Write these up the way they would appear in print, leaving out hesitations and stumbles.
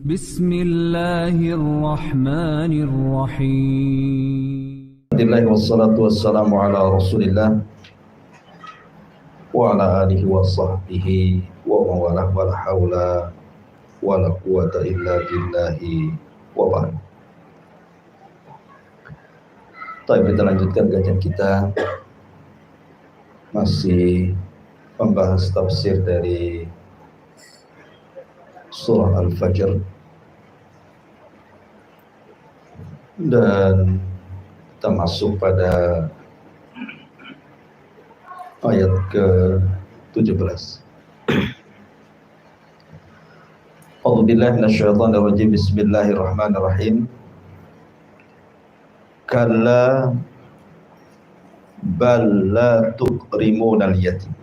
Bismillahirrahmanirrahim. Alhamdulillah wassalatu wassalamu ala Rasulillah wa ala alihi wa sahbihi wa mawalah wa la hawla wa la quwata illa billahi wa ba'd. Kita lanjutkan kajian kita, masih membahas tafsir dari surah Al-Fajr, dan kita masuk pada ayat ke-17. A'udzubillahi minasyaitonir rajim. Bismillahirrahmanirrahim. Kalla bal la tukrimunal yatim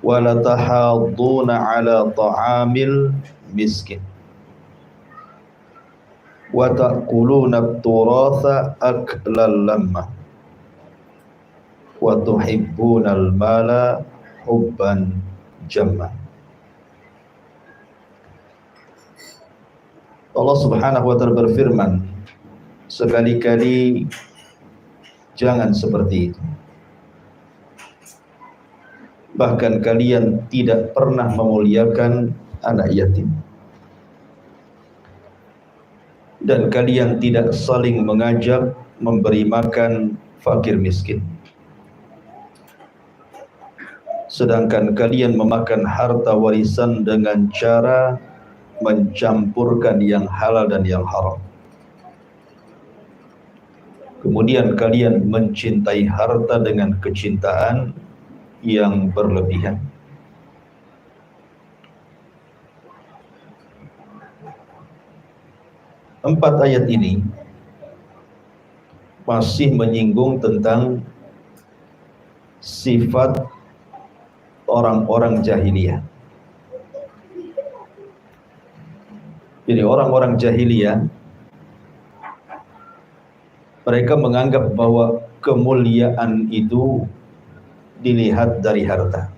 wa la tahadduna ala ta'amil miskin wa ta'kuluna at-turatha aklan lamma wa tuhibbunal mala hubban jamma. Allah Subhanahu wa ta'ala berfirman, sekali-kali jangan seperti itu. Bahkan kalian tidak pernah memuliakan anak yatim, dan kalian tidak saling mengajak memberi makan fakir miskin, sedangkan kalian memakan harta warisan dengan cara mencampurkan yang halal dan yang haram. Kemudian kalian mencintai harta dengan kecintaan yang berlebihan. Empat ayat ini masih menyinggung tentang sifat orang-orang jahiliyah. Jadi orang-orang jahiliyah, mereka menganggap bahwa kemuliaan itu dilihat dari harta.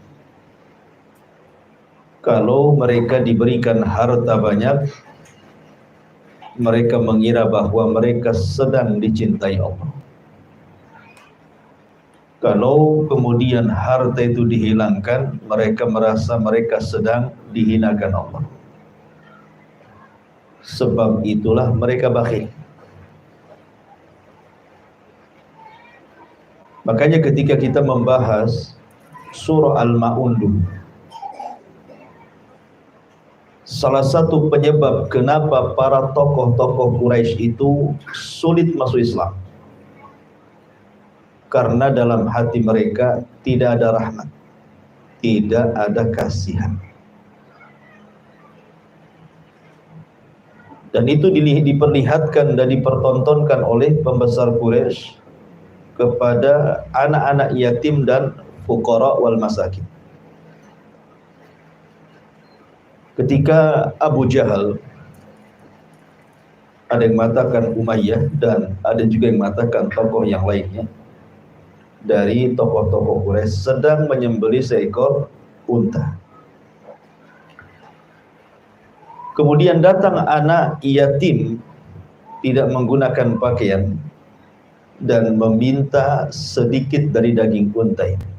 Kalau mereka diberikan harta banyak, mereka mengira bahwa mereka sedang dicintai Allah. Kalau kemudian harta itu dihilangkan, mereka merasa mereka sedang dihinakan Allah. Sebab itulah mereka bakhil. Makanya ketika kita membahas surah Al-Ma'un, salah satu penyebab kenapa para tokoh-tokoh Quraisy itu sulit masuk Islam, karena dalam hati mereka tidak ada rahmat, tidak ada kasihan. Dan itu diperlihatkan dan dipertontonkan oleh pembesar Quraisy kepada anak-anak yatim dan fuqara wal masakin. Ketika Abu Jahal, ada yang mengatakan Umayyah, dan ada juga yang mengatakan tokoh yang lainnya dari tokoh-tokoh Quraisy, sedang menyembelih seekor unta. Kemudian datang anak yatim tidak menggunakan pakaian dan meminta sedikit dari daging unta ini.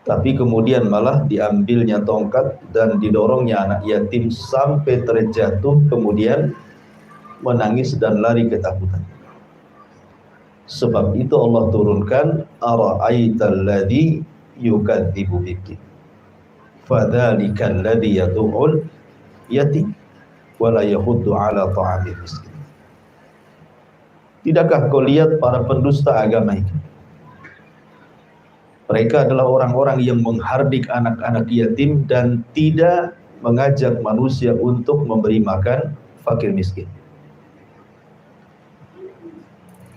Tapi kemudian malah diambilnya tongkat dan didorongnya anak yatim sampai terjatuh, kemudian menangis dan lari ketakutan. Sebab itu Allah turunkan, ara'aital ladzi yukadzibu biddin fadzalikal ladzi yad'ul yatim wa la yahuddu 'ala ta'amil miskin. Tidakkah kau lihat para pendusta agama itu? Mereka adalah orang-orang yang menghardik anak-anak yatim dan tidak mengajak manusia untuk memberi makan fakir miskin.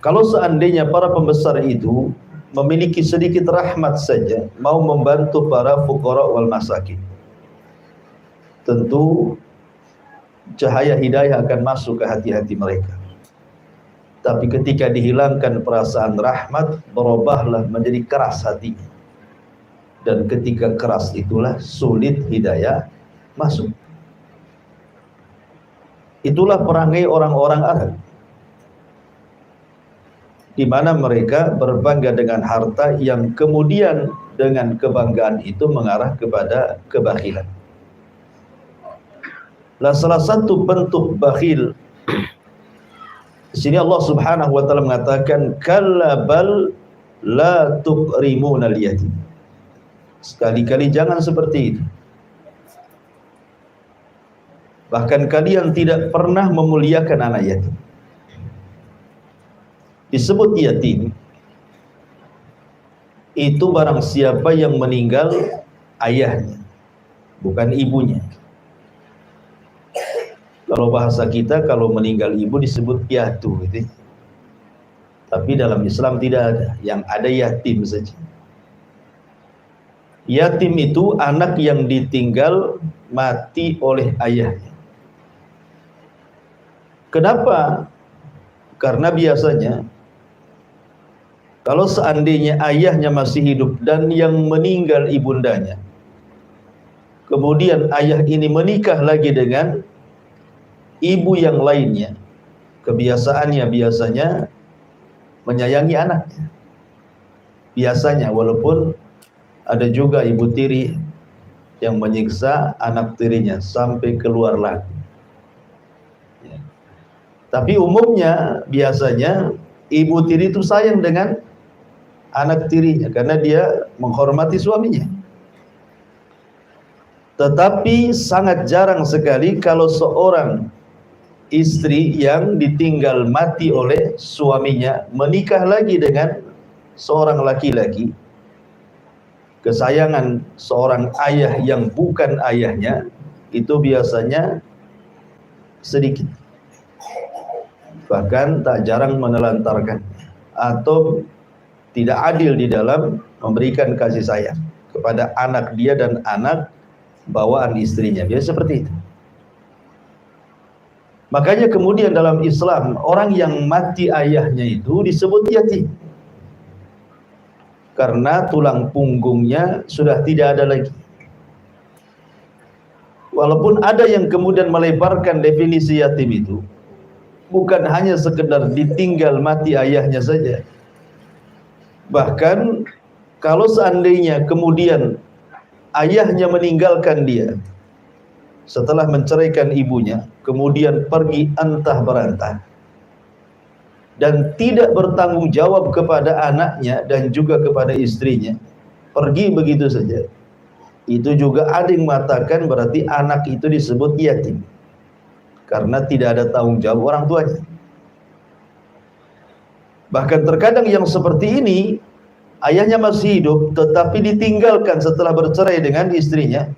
Kalau seandainya para pembesar itu memiliki sedikit rahmat saja, mau membantu para fuqara wal masakin, tentu cahaya hidayah akan masuk ke hati-hati mereka. Tapi ketika dihilangkan perasaan rahmat, berubahlah menjadi keras hatinya. dan ketika keras itulah sulit hidayah masuk. Itulah perangai orang-orang Arab, di mana mereka berbangga dengan harta yang kemudian dengan kebanggaan itu mengarah kepada kebakhilan. Nah, salah satu bentuk bakhil di sini Allah Subhanahu wa taala mengatakan kalla bal la tuqrimunal yatim. Sekali-kali jangan seperti itu. Bahkan kalian tidak pernah memuliakan anak yatim. Disebut yatim itu barang siapa yang meninggal ayahnya, bukan ibunya. Kalau bahasa kita, kalau meninggal ibu disebut piatu gitu. Tapi dalam Islam tidak ada, yang ada yatim saja. Yatim itu anak yang ditinggal mati oleh ayahnya. Kenapa? Karena biasanya kalau seandainya ayahnya masih hidup dan yang meninggal ibundanya, kemudian ayah ini menikah lagi dengan ibu yang lainnya, kebiasaannya biasanya menyayangi anaknya. Biasanya, walaupun ada juga ibu tiri yang menyiksa anak tirinya sampai keluar lagi. Ya. Tapi umumnya biasanya ibu tiri itu sayang dengan anak tirinya karena dia menghormati suaminya. Tetapi sangat jarang sekali kalau seorang istri yang ditinggal mati oleh suaminya menikah lagi dengan seorang laki-laki, kesayangan seorang ayah yang bukan ayahnya itu biasanya sedikit, bahkan tak jarang menelantarkan atau tidak adil di dalam memberikan kasih sayang kepada anak dia dan anak bawaan istrinya. Biasa seperti itu. Makanya kemudian dalam Islam orang yang mati ayahnya itu disebut yatim, karena tulang punggungnya sudah tidak ada lagi. Walaupun ada yang kemudian melebarkan definisi yatim itu, bukan hanya sekedar ditinggal mati ayahnya saja. Bahkan kalau seandainya kemudian ayahnya meninggalkan dia setelah menceraikan ibunya, kemudian pergi antah berantah dan tidak bertanggung jawab kepada anaknya dan juga kepada istrinya, pergi begitu saja, itu juga ada yang mengatakan berarti anak itu disebut yatim karena tidak ada tanggung jawab orang tuanya. Bahkan terkadang yang seperti ini ayahnya masih hidup tetapi ditinggalkan setelah bercerai dengan istrinya.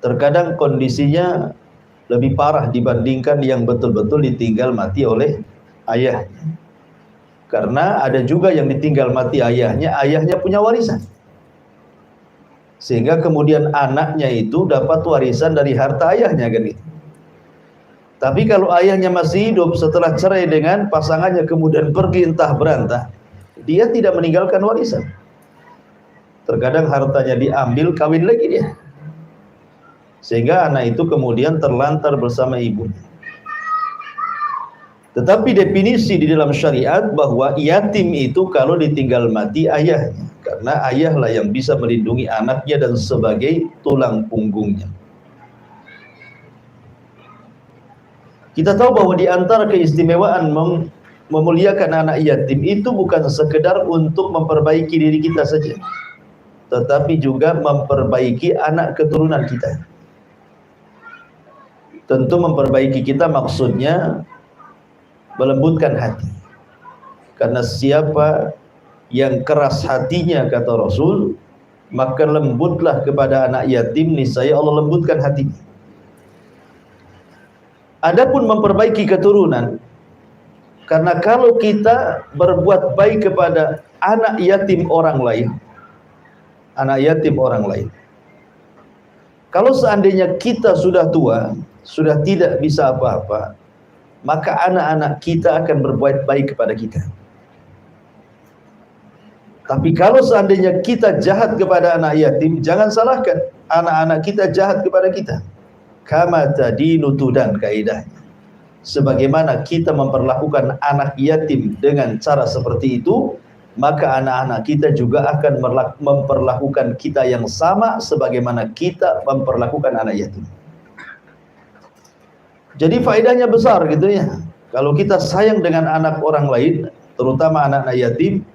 Terkadang kondisinya lebih parah dibandingkan yang betul-betul ditinggal mati oleh ayahnya. Karena ada juga yang ditinggal mati ayahnya, ayahnya punya warisan, sehingga kemudian anaknya itu dapat warisan dari harta ayahnya kan gitu. Tapi kalau ayahnya masih hidup setelah cerai dengan pasangannya kemudian pergi entah berantah, dia tidak meninggalkan warisan. Terkadang hartanya diambil, kawin lagi dia, sehingga anak itu kemudian terlantar bersama ibunya. Tetapi definisi di dalam syariat bahwa yatim itu kalau ditinggal mati ayahnya, karena ayahlah yang bisa melindungi anaknya dan sebagai tulang punggungnya. Kita tahu bahwa di antara keistimewaan memuliakan anak yatim itu bukan sekedar untuk memperbaiki diri kita saja, tetapi juga memperbaiki anak keturunan kita. Tentu memperbaiki kita maksudnya melembutkan hati, karena siapa yang keras hatinya kata Rasul, maka lembutlah kepada anak yatim, niscaya Allah lembutkan hatinya. Adapun memperbaiki keturunan, karena kalau kita berbuat baik kepada anak yatim orang lain, kalau seandainya kita sudah tua, sudah tidak bisa apa-apa, maka anak-anak kita akan berbuat baik kepada kita. Tapi kalau seandainya kita jahat kepada anak yatim, jangan salahkan anak-anak kita jahat kepada kita. Kama tadinu tudan, kaidahnya. Sebagaimana kita memperlakukan anak yatim dengan cara seperti itu, maka anak-anak kita juga akan memperlakukan kita yang sama sebagaimana kita memperlakukan anak yatim. Jadi faedahnya besar gitu ya. Kalau kita sayang dengan anak orang lain, terutama anak-anak yatim,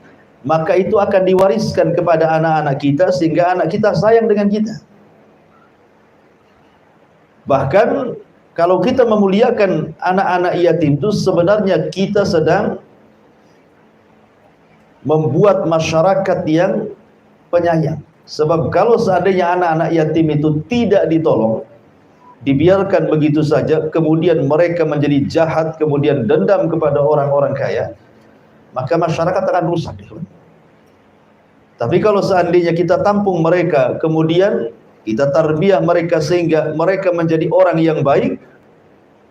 maka itu akan diwariskan kepada anak-anak kita sehingga anak kita sayang dengan kita. Bahkan kalau kita memuliakan anak-anak yatim itu sebenarnya kita sedang membuat masyarakat yang penyayang. Sebab kalau seandainya anak-anak yatim itu tidak ditolong, dibiarkan begitu saja, kemudian mereka menjadi jahat, kemudian dendam kepada orang-orang kaya, maka masyarakat akan rusak. Tapi kalau seandainya kita tampung mereka, kemudian kita tarbiyah mereka sehingga mereka menjadi orang yang baik,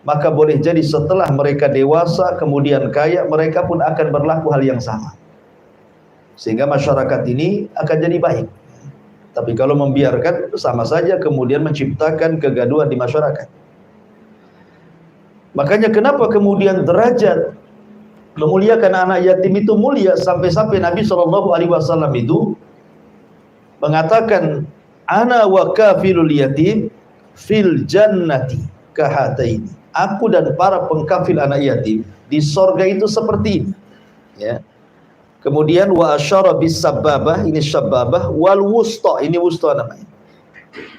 maka boleh jadi setelah mereka dewasa, kemudian kaya, mereka pun akan berlaku hal yang sama. Sehingga masyarakat ini akan jadi baik. Tapi kalau membiarkan, sama saja kemudian menciptakan kegaduhan di masyarakat. Makanya kenapa kemudian derajat memuliakan anak yatim itu mulia, sampai-sampai Nabi SAW itu mengatakan, ana wa kafilul yatim fil jannati kahataini. Aku dan para pengkafil anak yatim di sorga itu seperti ini. Ya. Kemudian wa asyara bis sababah, ini sababah, wal wusta, ini wusta namanya.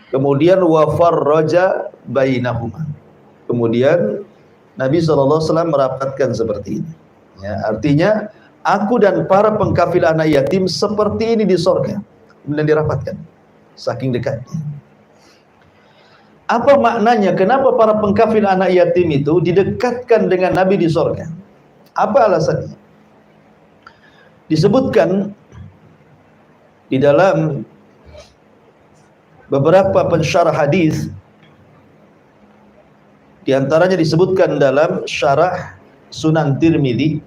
Kemudian wa farraja bainahuma. Kemudian Nabi SAW merapatkan seperti ini. Ya, artinya aku dan para pengkafil anak yatim seperti ini di sorga. Kemudian dirapatkan, saking dekatnya. Apa maknanya? Kenapa para pengkafil anak yatim itu didekatkan dengan Nabi di sorga? Apa alasannya? Disebutkan di dalam beberapa pensyarah hadis, di antaranya disebutkan dalam syarah Sunan Tirmidzi.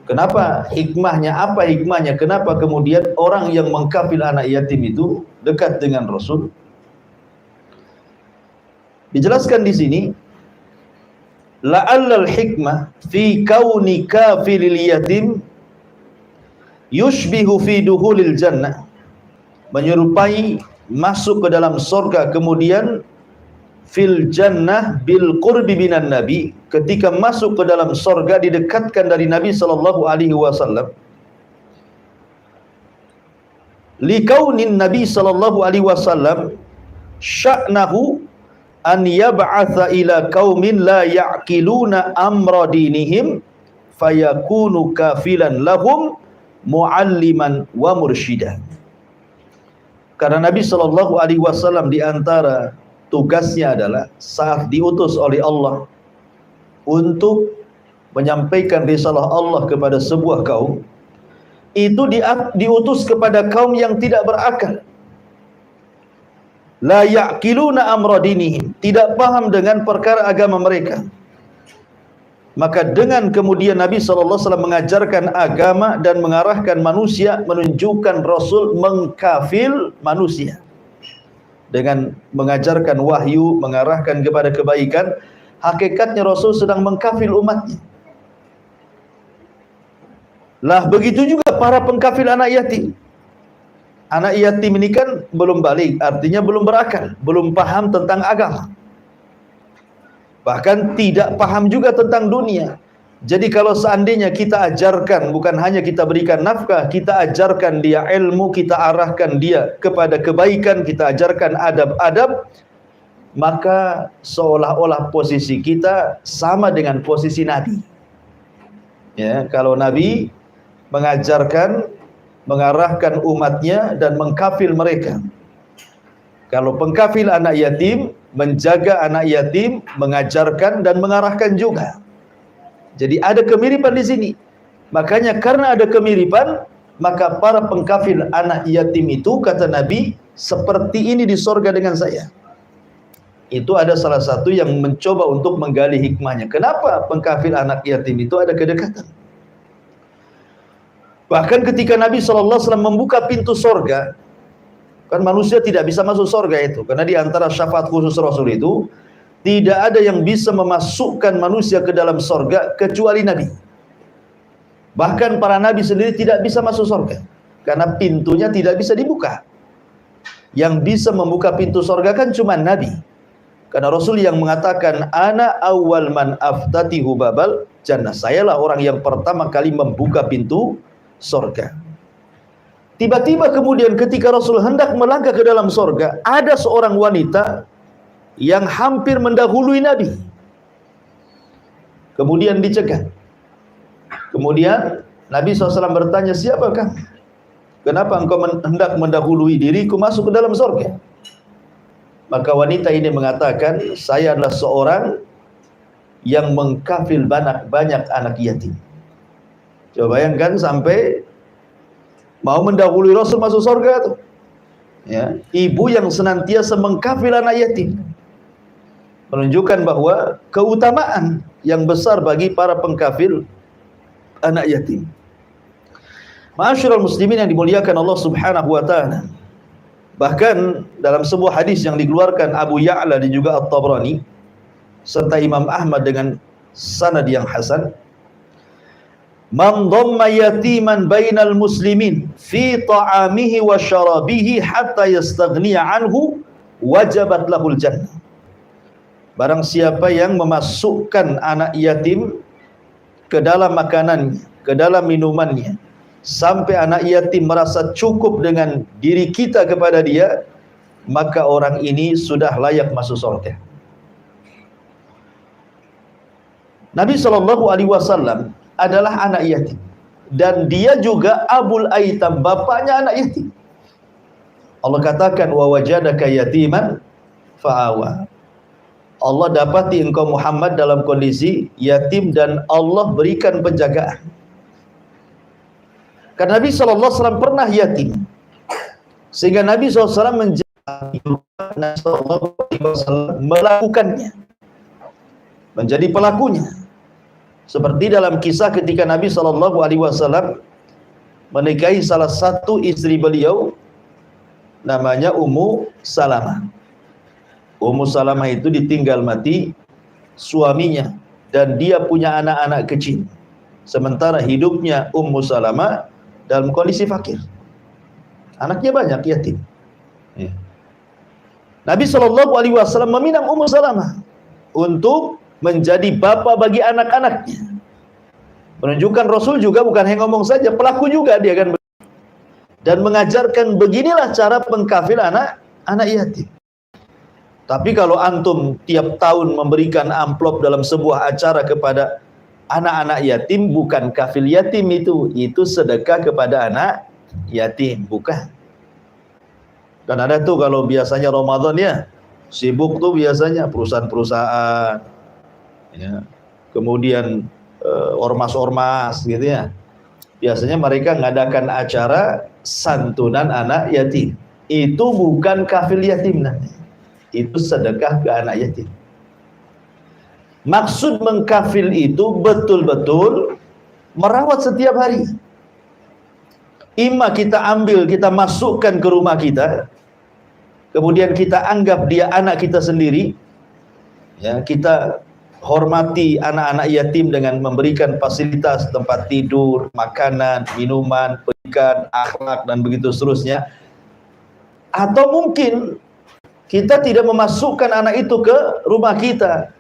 Kenapa hikmahnya? Apa hikmahnya? Kenapa kemudian orang yang mengkafil anak yatim itu dekat dengan Rasul? Dijelaskan di sini, la'allal hikmah fi kauni kafilil yatim yushbihu fi duhulil jannah, menyerupai masuk ke dalam surga, kemudian fil jannah bil qurbi binan nabi, ketika masuk ke dalam surga didekatkan dari Nabi SAW. Likaunin Nabi SAW sya'nahu an yab'atha ila qaumin la ya'qiluna amra dinihim fayakunu kafilan lahum mualliman wa mursyidan. Karena Nabi SAW di antara tugasnya adalah saat diutus oleh Allah untuk menyampaikan risalah Allah kepada sebuah kaum, itu diutus kepada kaum yang tidak berakal. La ya'qiluna amra dinihim, tidak paham dengan perkara agama mereka. Maka dengan kemudian Nabi SAW mengajarkan agama dan mengarahkan manusia, menunjukkan Rasul mengkafil manusia dengan mengajarkan wahyu, mengarahkan kepada kebaikan. Hakikatnya Rasul sedang mengkafil umatnya. Lah begitu juga para pengkafil anak yatim. Anak yatim ini kan belum balik, artinya belum berakal, belum paham tentang agama, bahkan tidak paham juga tentang dunia. Jadi kalau seandainya kita ajarkan, bukan hanya kita berikan nafkah, kita ajarkan dia ilmu, kita arahkan dia kepada kebaikan, kita ajarkan adab-adab, maka seolah-olah posisi kita sama dengan posisi Nabi. Ya, kalau Nabi mengajarkan, mengarahkan umatnya dan mengkafil mereka. Kalau pengkafil anak yatim, menjaga anak yatim, mengajarkan dan mengarahkan juga. Jadi ada kemiripan di sini. Makanya karena ada kemiripan, maka para pengkafil anak yatim itu, kata Nabi, seperti ini di sorga dengan saya. Itu ada salah satu yang mencoba untuk menggali hikmahnya. Kenapa pengkafil anak yatim itu ada kedekatan? Bahkan ketika Nabi SAW membuka pintu sorga, kan manusia tidak bisa masuk sorga itu, karena di antara syafaat khusus Rasul itu, tidak ada yang bisa memasukkan manusia ke dalam sorga kecuali Nabi. Bahkan para Nabi sendiri tidak bisa masuk sorga, karena pintunya tidak bisa dibuka. Yang bisa membuka pintu sorga kan cuma Nabi. Karena Rasul yang mengatakan, Ana awwal man aftatihu babal jannah. Sayalah orang yang pertama kali membuka pintu sorga. Tiba-tiba kemudian ketika Rasul hendak melangkah ke dalam sorga, ada seorang wanita yang hampir mendahului Nabi. Kemudian dicegat. Kemudian Nabi SAW bertanya, siapakah? Kenapa engkau hendak mendahului diriku masuk ke dalam sorga? Maka wanita ini mengatakan, saya adalah seorang yang mengkafil banyak anak yatim. Coba bayangkan sampai mau mendahului Rasul masuk surga tuh. Ya, ibu yang senantiasa mengkafil anak yatim. Menunjukkan bahwa keutamaan yang besar bagi para pengkafil anak yatim. Ma'asyiral muslimin yang dimuliakan Allah Subhanahu wa taala. Bahkan dalam sebuah hadis yang dikeluarkan Abu Ya'la dan juga At-Tabrani serta Imam Ahmad dengan sanad yang hasan, man dhamma yatiman bainal muslimin fi ta'amihi wa syarabihi hatta yastaghniya anhu wajabat lahul jannah. Barang siapa yang memasukkan anak yatim ke dalam makanannya, ke dalam minumannya, sampai anak yatim merasa cukup dengan diri kita kepada dia, maka orang ini sudah layak masuk surga. Nabi SAW adalah anak yatim, dan dia juga abul aitam, bapaknya anak yatim. Allah katakan, wa wajadaka yatiman fa'awa. Allah dapati engkau Muhammad dalam kondisi yatim dan Allah berikan penjagaan. Karena Nabi SAW pernah yatim, sehingga Nabi SAW melakukannya, menjadi pelakunya. Seperti dalam kisah ketika Nabi SAW menikahi salah satu istri beliau, namanya Ummu Salamah. Ummu Salamah itu ditinggal mati suaminya, dan dia punya anak-anak kecil. Sementara hidupnya Ummu Salamah dalam kondisi fakir, anaknya banyak yatim. Ya. Nabi SAW meminang Ummu Salamah untuk menjadi bapa bagi anak-anaknya. Menunjukkan Rasul juga bukan hanya ngomong saja, pelaku juga dia kan, dan mengajarkan beginilah cara pengkafil anak yatim. Tapi kalau antum tiap tahun memberikan amplop dalam sebuah acara kepada anak-anak yatim, bukan kafil yatim itu sedekah kepada anak yatim, bukan. Dan ada tuh kalau biasanya Ramadan ya, sibuk tuh biasanya perusahaan-perusahaan, ya, kemudian ormas-ormas gitu ya. Biasanya mereka ngadakan acara santunan anak yatim. Itu bukan kafil yatim nanti. Itu sedekah ke anak yatim. Maksud mengkafil itu betul-betul merawat setiap hari. Ima kita ambil, kita masukkan ke rumah kita, kemudian kita anggap dia anak kita sendiri, ya, kita hormati anak-anak yatim dengan memberikan fasilitas tempat tidur, makanan, minuman, pendidikan, akhlak, dan begitu seterusnya. Atau mungkin kita tidak memasukkan anak itu ke rumah kita,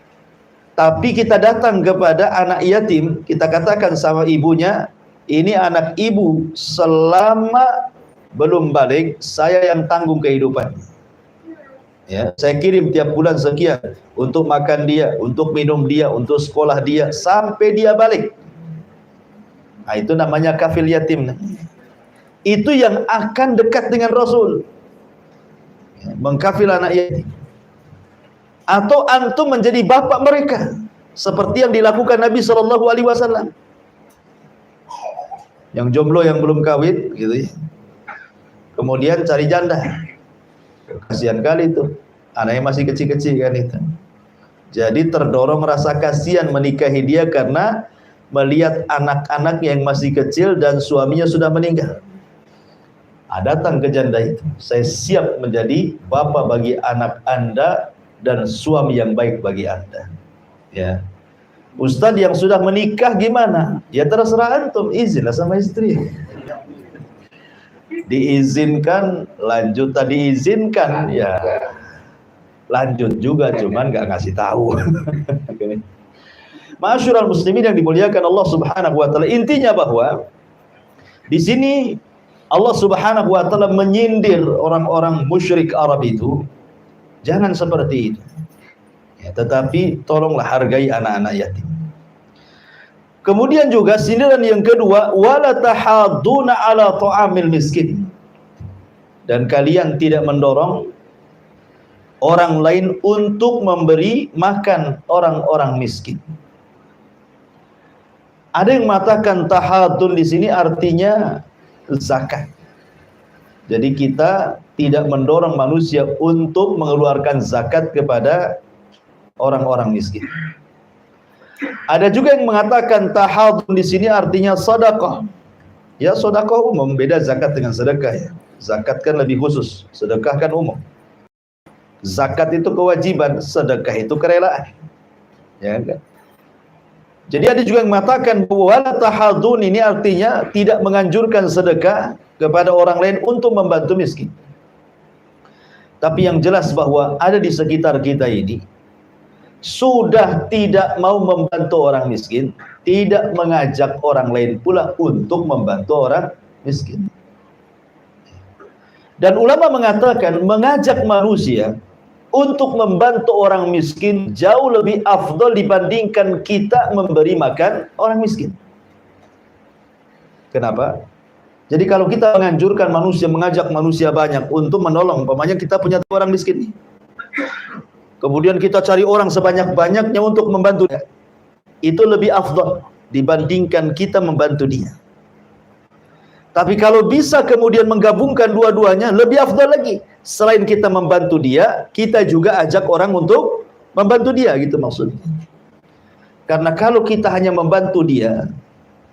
tapi kita datang kepada anak yatim, kita katakan sama ibunya, ini anak ibu, selama belum balik, saya yang tanggung kehidupannya. Ya, saya kirim tiap bulan sekian untuk makan dia, untuk minum dia, untuk sekolah dia, sampai dia balik. Nah, itu namanya kafil yatim. Itu yang akan dekat dengan Rasul, ya, mengkafil anak yatim. Atau antum menjadi bapak mereka, seperti yang dilakukan Nabi SAW. Yang jomblo, yang belum kawin gitu ya, kemudian cari janda. Kasihan kali itu, anaknya masih kecil-kecil kan itu. Jadi terdorong rasa kasihan menikahi dia karena melihat anak-anak yang masih kecil dan suaminya sudah meninggal. Datang ke janda itu, saya siap menjadi bapak bagi anak Anda dan suami yang baik bagi Anda. Ya, Ustadz yang sudah menikah gimana? Ya terserah antum, izinlah sama istri. Diizinkan, lanjut, tadi izinkan, ya lanjut juga, cuman nggak ngasih tahu. Ma'asyiral muslimin yang dimuliakan Allah Subhanahu wa taala, intinya bahwa di sini Allah Subhanahu wa taala menyindir orang-orang musyrik Arab itu, jangan seperti itu. Ya, tetapi tolonglah hargai anak-anak yatim. Kemudian juga sindiran yang kedua, wala tahadduna ala ta'amil miskin. Dan kalian tidak mendorong orang lain untuk memberi makan orang-orang miskin. Ada yang mengatakan tahaddun di sini artinya zakat. Jadi kita tidak mendorong manusia untuk mengeluarkan zakat kepada orang-orang miskin. Ada juga yang mengatakan tahaddun di sini artinya sedekah. Ya, sedekah umum, beda zakat dengan sedekah ya. Zakat kan lebih khusus, sedekah kan umum. Zakat itu kewajiban, sedekah itu kerelaan. Ya kan? Jadi ada juga yang mengatakan bahwa tahaddun ini artinya tidak menganjurkan sedekah kepada orang lain untuk membantu miskin. Tapi yang jelas bahwa ada di sekitar kita ini sudah tidak mau membantu orang miskin, tidak mengajak orang lain pula untuk membantu orang miskin. Dan ulama mengatakan mengajak manusia untuk membantu orang miskin jauh lebih afdal dibandingkan kita memberi makan orang miskin. Kenapa? Jadi kalau kita menganjurkan manusia, mengajak manusia banyak untuk menolong, umpamanya kita punya orang miskin nih, kemudian kita cari orang sebanyak-banyaknya untuk membantu dia, itu lebih afdal dibandingkan kita membantu dia. Tapi kalau bisa kemudian menggabungkan dua-duanya, lebih afdal lagi. Selain kita membantu dia, kita juga ajak orang untuk membantu dia, gitu maksudnya. Karena kalau kita hanya membantu dia,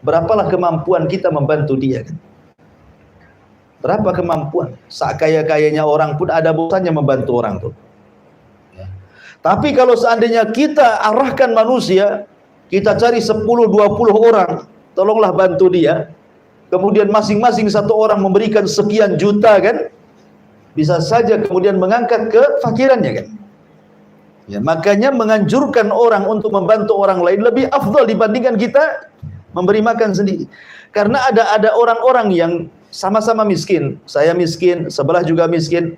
berapalah kemampuan kita membantu dia kan? Berapa kemampuan? Sekaya-kayanya orang pun ada bosannya membantu orang tuh. Ya. Tapi kalau seandainya kita arahkan manusia, kita cari 10-20 orang, tolonglah bantu dia. Kemudian masing-masing satu orang memberikan sekian juta kan, bisa saja kemudian mengangkat kefakirannya kan. Ya, makanya menganjurkan orang untuk membantu orang lain lebih afdal dibandingkan kita memberi makan sendiri. Karena ada orang-orang yang sama-sama miskin, saya miskin, sebelah juga miskin.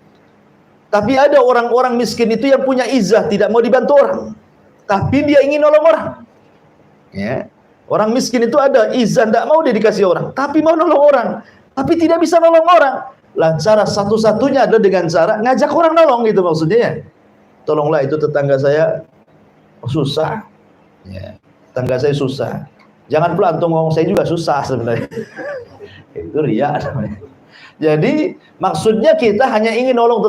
Tapi ada orang-orang miskin itu yang punya izah, tidak mau dibantu orang, tapi dia ingin nolong orang. Ya. Orang miskin itu ada izan, tidak mau dia dikasih orang, tapi mau nolong orang, tapi tidak bisa nolong orang. Lah cara satu-satunya adalah dengan cara ngajak orang nolong, gitu maksudnya ya. Tolonglah itu tetangga saya susah, ya, tetangga saya susah. Jangan pula antum ngomong saya juga susah sebenarnya. Itu riya namanya. Jadi maksudnya kita hanya ingin nolong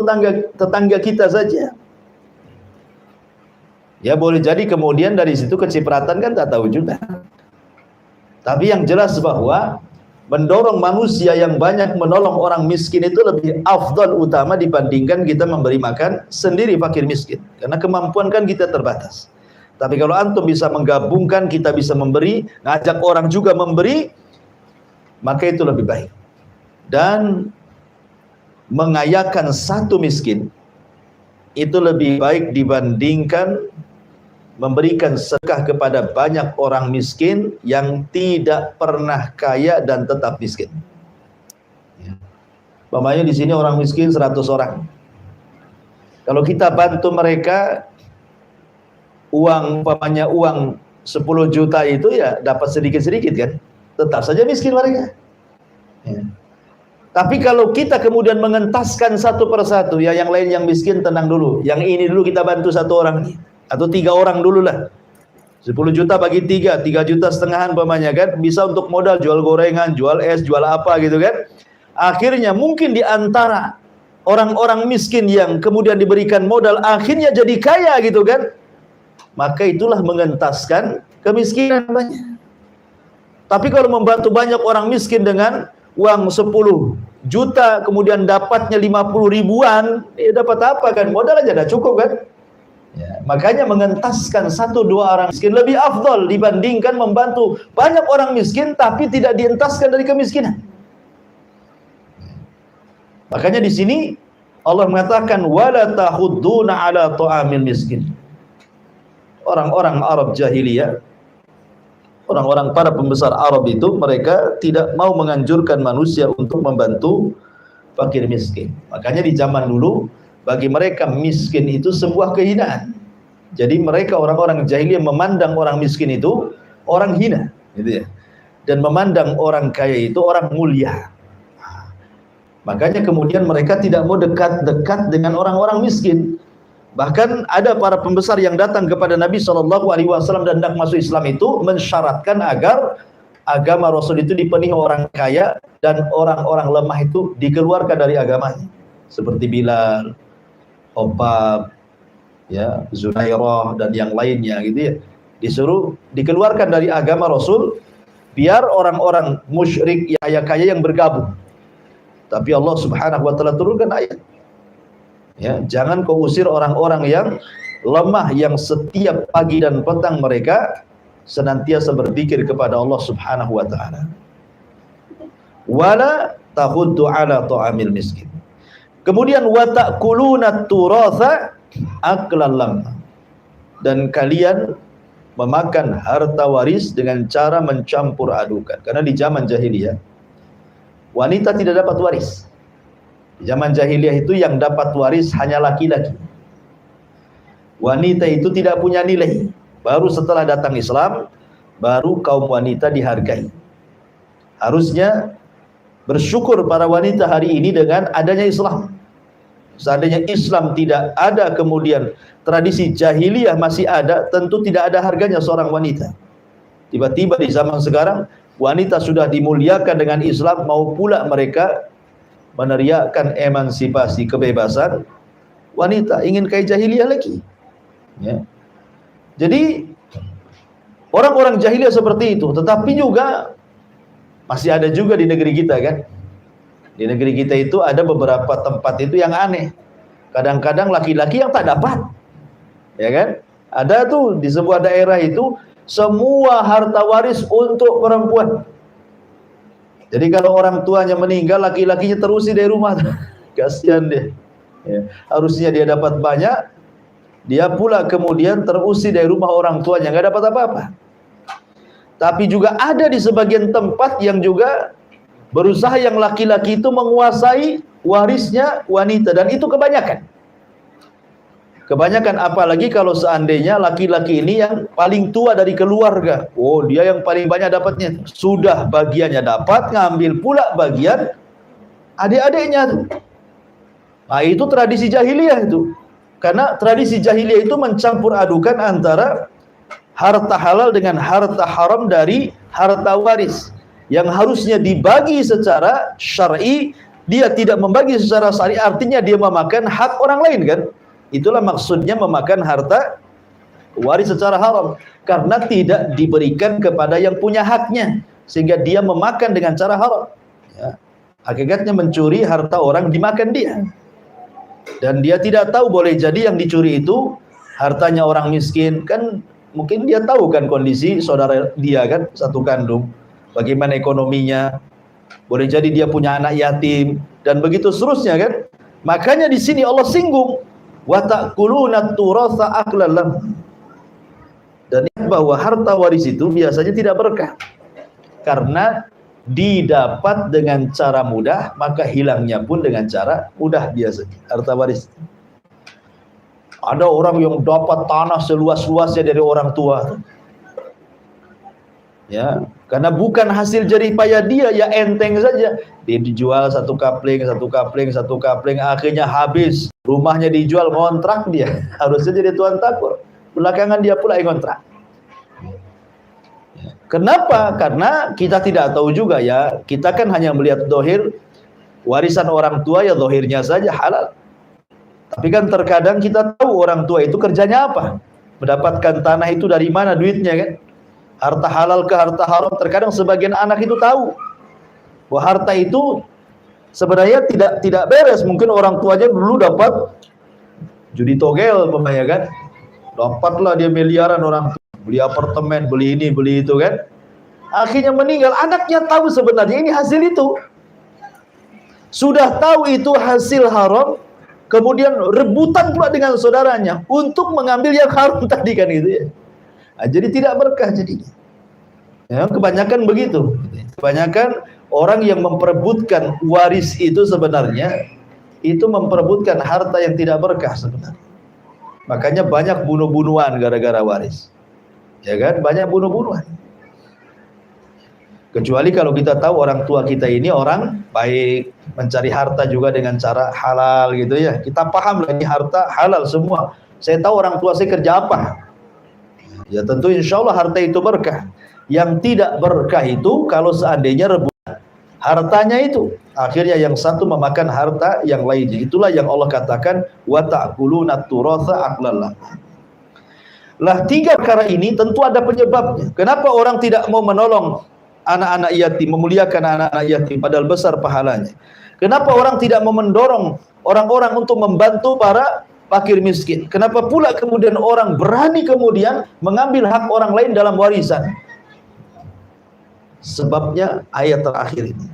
tetangga kita saja. Ya boleh jadi kemudian dari situ kecipratan kan tak tahu juga. Tapi yang jelas bahwa mendorong manusia yang banyak menolong orang miskin itu lebih afdal, utama dibandingkan kita memberi makan sendiri fakir miskin. Karena kemampuan kan kita terbatas. Tapi kalau antum bisa menggabungkan, kita bisa memberi, ngajak orang juga memberi, maka itu lebih baik. Dan mengayakan satu miskin itu lebih baik dibandingkan memberikan sedekah kepada banyak orang miskin yang tidak pernah kaya dan tetap miskin. Umpamanya di sini orang miskin 100 orang. Kalau kita bantu mereka, umpamanya uang 10 juta itu ya dapat sedikit-sedikit kan, tetap saja miskin mereka. Ya. Tapi kalau kita kemudian mengentaskan satu persatu, ya yang lain yang miskin tenang dulu, yang ini dulu kita bantu satu orang nih, atau 3 orang dulu lah. 10 juta bagi 3 juta setengahan umpamanya kan, bisa untuk modal jual gorengan, jual es, jual apa gitu kan. Akhirnya mungkin di antara orang-orang miskin yang kemudian diberikan modal akhirnya jadi kaya gitu kan. Maka itulah mengentaskan kemiskinan banyak. Tapi kalau membantu banyak orang miskin dengan uang 10 juta, kemudian dapatnya 50 ribuan, dapat apa kan? Modal aja dah cukup kan? Ya, makanya mengentaskan 1-2 orang miskin lebih afdal dibandingkan membantu banyak orang miskin tapi tidak dientaskan dari kemiskinan. Makanya di sini Allah mengatakan wala tahudduna ala ta'amil miskin. Orang-orang Arab jahiliyah, orang-orang para pembesar Arab itu, mereka tidak mau menganjurkan manusia untuk membantu fakir miskin. Makanya di zaman dulu bagi mereka miskin itu sebuah kehinaan. Jadi mereka orang-orang jahiliyah memandang orang miskin itu orang hina, gitu ya. Dan memandang orang kaya itu orang mulia. Makanya kemudian mereka tidak mau dekat-dekat dengan orang-orang miskin. Bahkan ada para pembesar yang datang kepada Nabi SAW dan hendak masuk Islam itu mensyaratkan agar agama Rasul itu dipenuhi orang kaya dan orang-orang lemah itu dikeluarkan dari agamanya. Seperti Bilal, Obab, ya, Zunairah dan yang lainnya gitu ya. Disuruh dikeluarkan dari agama Rasul biar orang-orang musyrik kaya yang bergabung. Tapi Allah Subhanahu wa taala turunkan ayat. Ya, jangan kau usir orang-orang yang lemah yang setiap pagi dan petang mereka senantiasa berzikir kepada Allah Subhanahu wa taala. Wala tahuddu ala ta'amil miskin. Kemudian wa ta'kuluna turatha aklan lamma. Dan kalian memakan harta waris dengan cara mencampur adukan. Karena di zaman jahiliyah wanita tidak dapat waris. Di zaman jahiliyah itu yang dapat waris hanya laki-laki. Wanita itu tidak punya nilai. Baru setelah datang Islam, baru kaum wanita dihargai. Harusnya bersyukur para wanita hari ini dengan adanya Islam. Seandainya Islam tidak ada, kemudian tradisi jahiliyah masih ada, tentu tidak ada harganya seorang wanita. Tiba-tiba di zaman sekarang wanita sudah dimuliakan dengan Islam, mau pula mereka meneriakkan emansipasi, kebebasan. Wanita ingin kayak jahiliyah lagi, ya. Jadi orang-orang jahiliyah seperti itu. Tetapi juga masih ada juga di negeri kita kan. Di negeri kita itu ada beberapa tempat itu yang aneh. Kadang-kadang laki-laki yang tak dapat, ya kan. Ada tuh di sebuah daerah itu semua harta waris untuk perempuan. Jadi kalau orang tuanya meninggal, laki-lakinya terusir dari rumah. Kasihan dia, ya. Harusnya dia dapat banyak, dia pula kemudian terusir dari rumah orang tuanya, nggak dapat apa-apa. Tapi juga ada di sebagian tempat yang juga berusaha yang laki-laki itu menguasai warisnya wanita, dan itu kebanyakan. Kebanyakan apalagi kalau seandainya laki-laki ini yang paling tua dari keluarga. Oh, dia yang paling banyak dapatnya. Sudah bagiannya dapat, ngambil pula bagian adik-adiknya. Nah, itu tradisi jahiliyah itu. Karena tradisi jahiliyah itu mencampur adukan antara harta halal dengan harta haram dari harta waris. Yang harusnya dibagi secara syar'i, dia tidak membagi secara syar'i, artinya dia memakan hak orang lain kan. Itulah maksudnya memakan harta waris secara haram, karena tidak diberikan kepada yang punya haknya, sehingga dia memakan dengan cara haram, ya. Hakikatnya mencuri harta orang, dimakan dia, dan dia tidak tahu boleh jadi yang dicuri itu hartanya orang miskin kan. Mungkin dia tahu kan kondisi saudara dia kan, satu kandung, bagaimana ekonominya, boleh jadi dia punya anak yatim, dan begitu seterusnya kan. Makanya di sini Allah singgung wa ta'kuluna turatha aklan lam. Dan bahwa harta waris itu biasanya tidak berkah, karena didapat dengan cara mudah, maka hilangnya pun dengan cara mudah biasanya harta waris. Ada orang yang dapat tanah seluas-luasnya dari orang tua, ya, karena bukan hasil jerih payah dia, ya enteng saja. Dia dijual satu kapling, akhirnya habis. Rumahnya dijual, ngontrak dia. Harusnya jadi tuan takur. Belakangan dia pula yang ngontrak. Kenapa? Karena kita tidak tahu juga ya. Kita kan hanya melihat dohir warisan orang tua, ya dohirnya saja halal. Tapi kan terkadang kita tahu orang tua itu kerjanya apa, mendapatkan tanah itu dari mana duitnya kan. Harta halal ke harta haram, terkadang sebagian anak itu tahu bahwa harta itu sebenarnya tidak beres. Mungkin orang tuanya dulu dapat judi togel, umpamanya kan, dapatlah dia miliaran, orang tua beli apartemen, beli ini, beli itu kan, akhirnya meninggal. Anaknya tahu sebenarnya ini hasil itu, sudah tahu itu hasil haram, kemudian rebutan pula dengan saudaranya untuk mengambil yang haram tadi kan gitu ya. Nah, jadi tidak berkah jadinya. Ya, kebanyakan begitu. Kebanyakan orang yang memperebutkan waris itu sebenarnya itu memperebutkan harta yang tidak berkah sebenarnya. Makanya banyak bunuh-bunuhan gara-gara waris. Ya kan? Banyak bunuh-bunuhan. Kecuali kalau kita tahu orang tua kita ini orang baik, mencari harta juga dengan cara halal gitu ya. Kita paham lah ini harta halal semua. Saya tahu orang tua saya kerja apa. Ya tentu insya Allah harta itu berkah. Yang tidak berkah itu kalau seandainya rebutan hartanya itu, akhirnya yang satu memakan harta yang lainnya. Itulah yang Allah katakan wa ta'kuluna turatsa aqlal. Lah tiga perkara ini tentu ada penyebabnya. Kenapa orang tidak mau menolong anak-anak yatim, memuliakan anak-anak yatim padahal besar pahalanya? Kenapa orang tidak mau mendorong orang-orang untuk membantu para fakir miskin? Kenapa pula kemudian orang berani kemudian mengambil hak orang lain dalam warisan? Sebabnya ayat terakhir ini,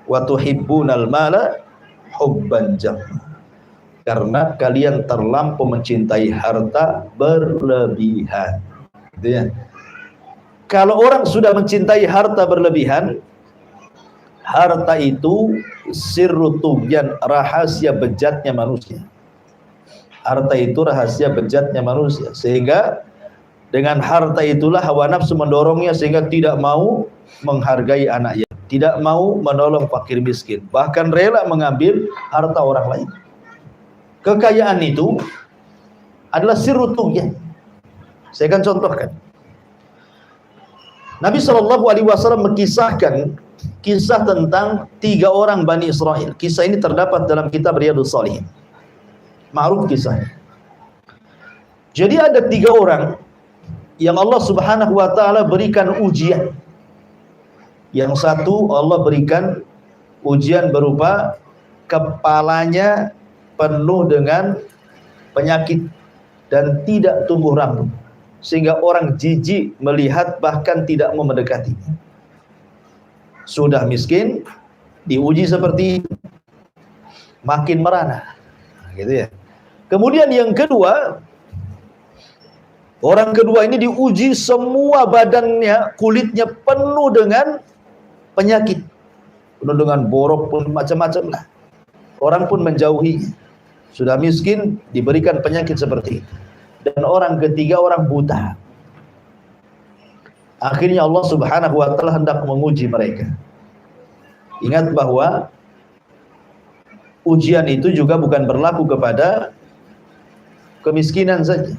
wa tuhibbunal mala hubban jamma, karena kalian terlampau mencintai harta berlebihan. Gitu ya. Kalau orang sudah mencintai harta berlebihan, harta itu sirru tughyan, rahasia bejatnya manusia. Harta itu rahasia bejatnya manusia, sehingga dengan harta itulah hawa nafsu mendorongnya sehingga tidak mau menghargai anak yatim, tidak mau menolong fakir miskin, bahkan rela mengambil harta orang lain. Kekayaan itu adalah sirru tughyan. Saya akan contohkan. Nabi SAW mengisahkan kisah tentang 3 orang Bani Israel. Kisah ini terdapat dalam kitab Riyadhus Shalihin. Ma'ruf kisahnya. Jadi ada 3 orang yang Allah Subhanahu wa taala berikan ujian. Yang satu Allah berikan ujian berupa kepalanya penuh dengan penyakit dan tidak tumbuh rambut, sehingga orang jijik melihat bahkan tidak mau mendekatinya. Sudah miskin, diuji seperti itu, makin merana, gitu ya. Kemudian yang kedua, orang kedua ini diuji semua badannya, kulitnya penuh dengan penyakit, penuh dengan borok pun macam-macam lah. Orang pun menjauhi. Sudah miskin diberikan penyakit seperti itu. Dan orang ketiga orang buta. Akhirnya Allah Subhanahu wa taala hendak menguji mereka. Ingat bahwa ujian itu juga bukan berlaku kepada kemiskinan saja.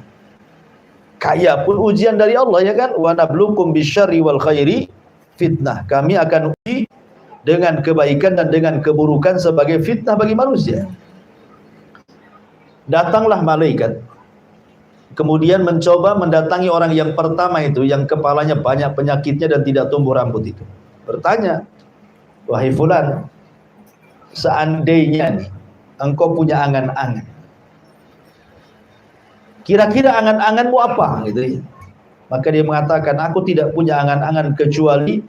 Kaya pun ujian dari Allah, ya kan? Wa nabluukum bisyarri wal khairi fitnah. Kami akan uji dengan kebaikan dan dengan keburukan sebagai fitnah bagi manusia. Datanglah malaikat, kemudian mencoba mendatangi orang yang pertama itu, yang kepalanya banyak penyakitnya dan tidak tumbuh rambut itu. Bertanya, wahai fulan, seandainya nih, engkau punya angan-angan, kira-kira angan-anganmu apa? Gitu ya. Maka dia mengatakan, aku tidak punya angan-angan kecuali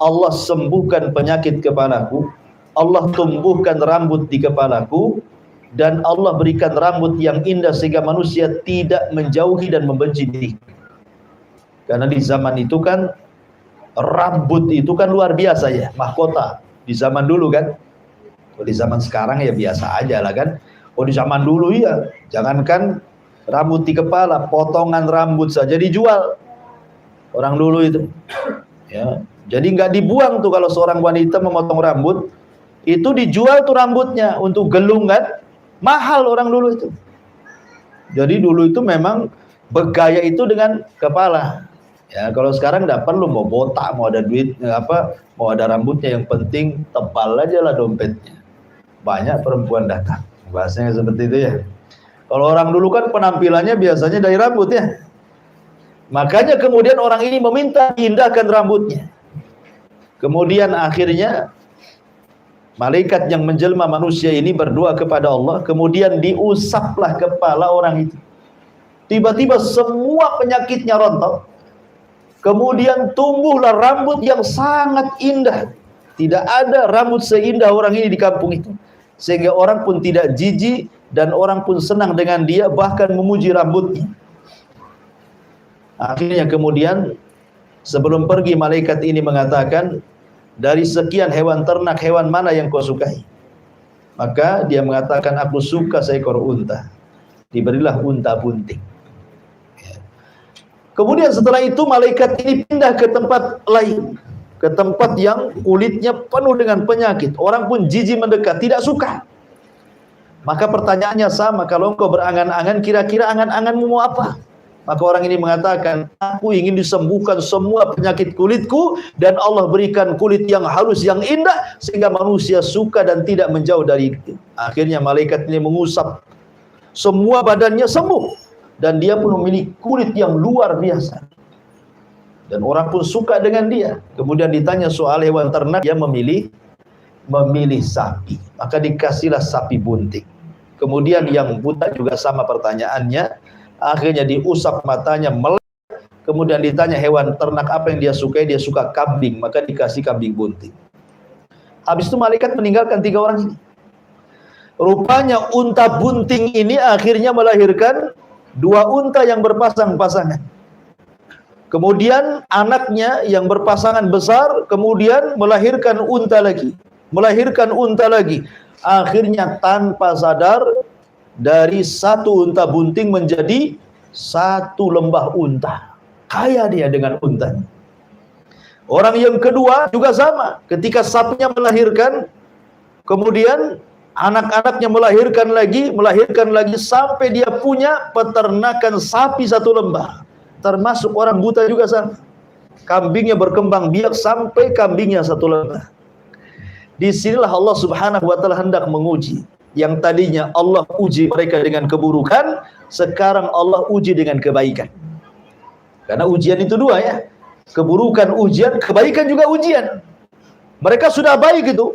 Allah sembuhkan penyakit kepalaku, Allah tumbuhkan rambut di kepalaku, dan Allah berikan rambut yang indah sehingga manusia tidak menjauhi dan membenci diri. Karena di zaman itu kan rambut itu kan luar biasa ya, mahkota di zaman dulu kan. Kalau di zaman sekarang ya biasa aja lah kan. Oh di zaman dulu ya, jangankan rambut di kepala, potongan rambut saja dijual orang dulu itu. Ya, jadi nggak dibuang tuh kalau seorang wanita memotong rambut, itu dijual tuh rambutnya untuk gelung kan. Mahal orang dulu itu. Jadi dulu itu memang bergaya itu dengan kepala. Ya, kalau sekarang enggak perlu mau botak, mau ada duit apa, mau ada rambutnya, yang penting tebal aja lah dompetnya. Banyak perempuan datang. Bahasanya seperti itu ya. Kalau orang dulu kan penampilannya biasanya dari rambut ya. Makanya kemudian orang ini meminta diindahkan rambutnya. Kemudian akhirnya malaikat yang menjelma manusia ini berdoa kepada Allah, kemudian diusaplah kepala orang itu. Tiba-tiba semua penyakitnya rontok. Kemudian tumbuhlah rambut yang sangat indah. Tidak ada rambut seindah orang ini di kampung itu. Sehingga orang pun tidak jijik dan orang pun senang dengan dia, bahkan memuji rambutnya. Akhirnya kemudian sebelum pergi malaikat ini mengatakan, dari sekian hewan ternak, hewan mana yang kau sukai? Maka dia mengatakan, aku suka seekor unta. Diberilah unta bunting. Kemudian setelah itu malaikat ini pindah ke tempat lain, ke tempat yang kulitnya penuh dengan penyakit. Orang pun jijik mendekat, tidak suka. Maka pertanyaannya sama, kalau engkau berangan-angan, kira-kira angan-anganmu mau apa? Maka orang ini mengatakan, aku ingin disembuhkan semua penyakit kulitku, dan Allah berikan kulit yang halus, yang indah, sehingga manusia suka dan tidak menjauh dari itu. Akhirnya malaikat ini mengusap semua badannya sembuh, dan dia pun memiliki kulit yang luar biasa. Dan orang pun suka dengan dia. Kemudian ditanya soal hewan ternak, dia memilih sapi. Maka dikasihlah sapi bunting. Kemudian yang buta juga sama pertanyaannya. Akhirnya diusap matanya, melek. Kemudian ditanya hewan ternak apa yang dia sukai. Dia suka kambing, maka dikasih kambing bunting. Habis itu malaikat meninggalkan 3 orang ini. Rupanya unta bunting ini akhirnya melahirkan 2 unta yang berpasang-pasangan. Kemudian anaknya yang berpasangan besar, kemudian melahirkan unta lagi. Akhirnya tanpa sadar, dari 1 unta bunting menjadi 1 lembah unta. Kaya dia dengan untanya. Orang yang kedua juga sama. Ketika sapinya melahirkan, kemudian anak-anaknya melahirkan lagi sampai dia punya peternakan sapi 1 lembah. Termasuk orang buta juga sama. Kambingnya berkembang biak sampai kambingnya 1 lembah. Disinilah Allah Subhanahu wa Ta'ala hendak menguji. Yang tadinya Allah uji mereka dengan keburukan, sekarang Allah uji dengan kebaikan. Karena ujian itu 2 ya. Keburukan ujian, kebaikan juga ujian. Mereka sudah baik itu.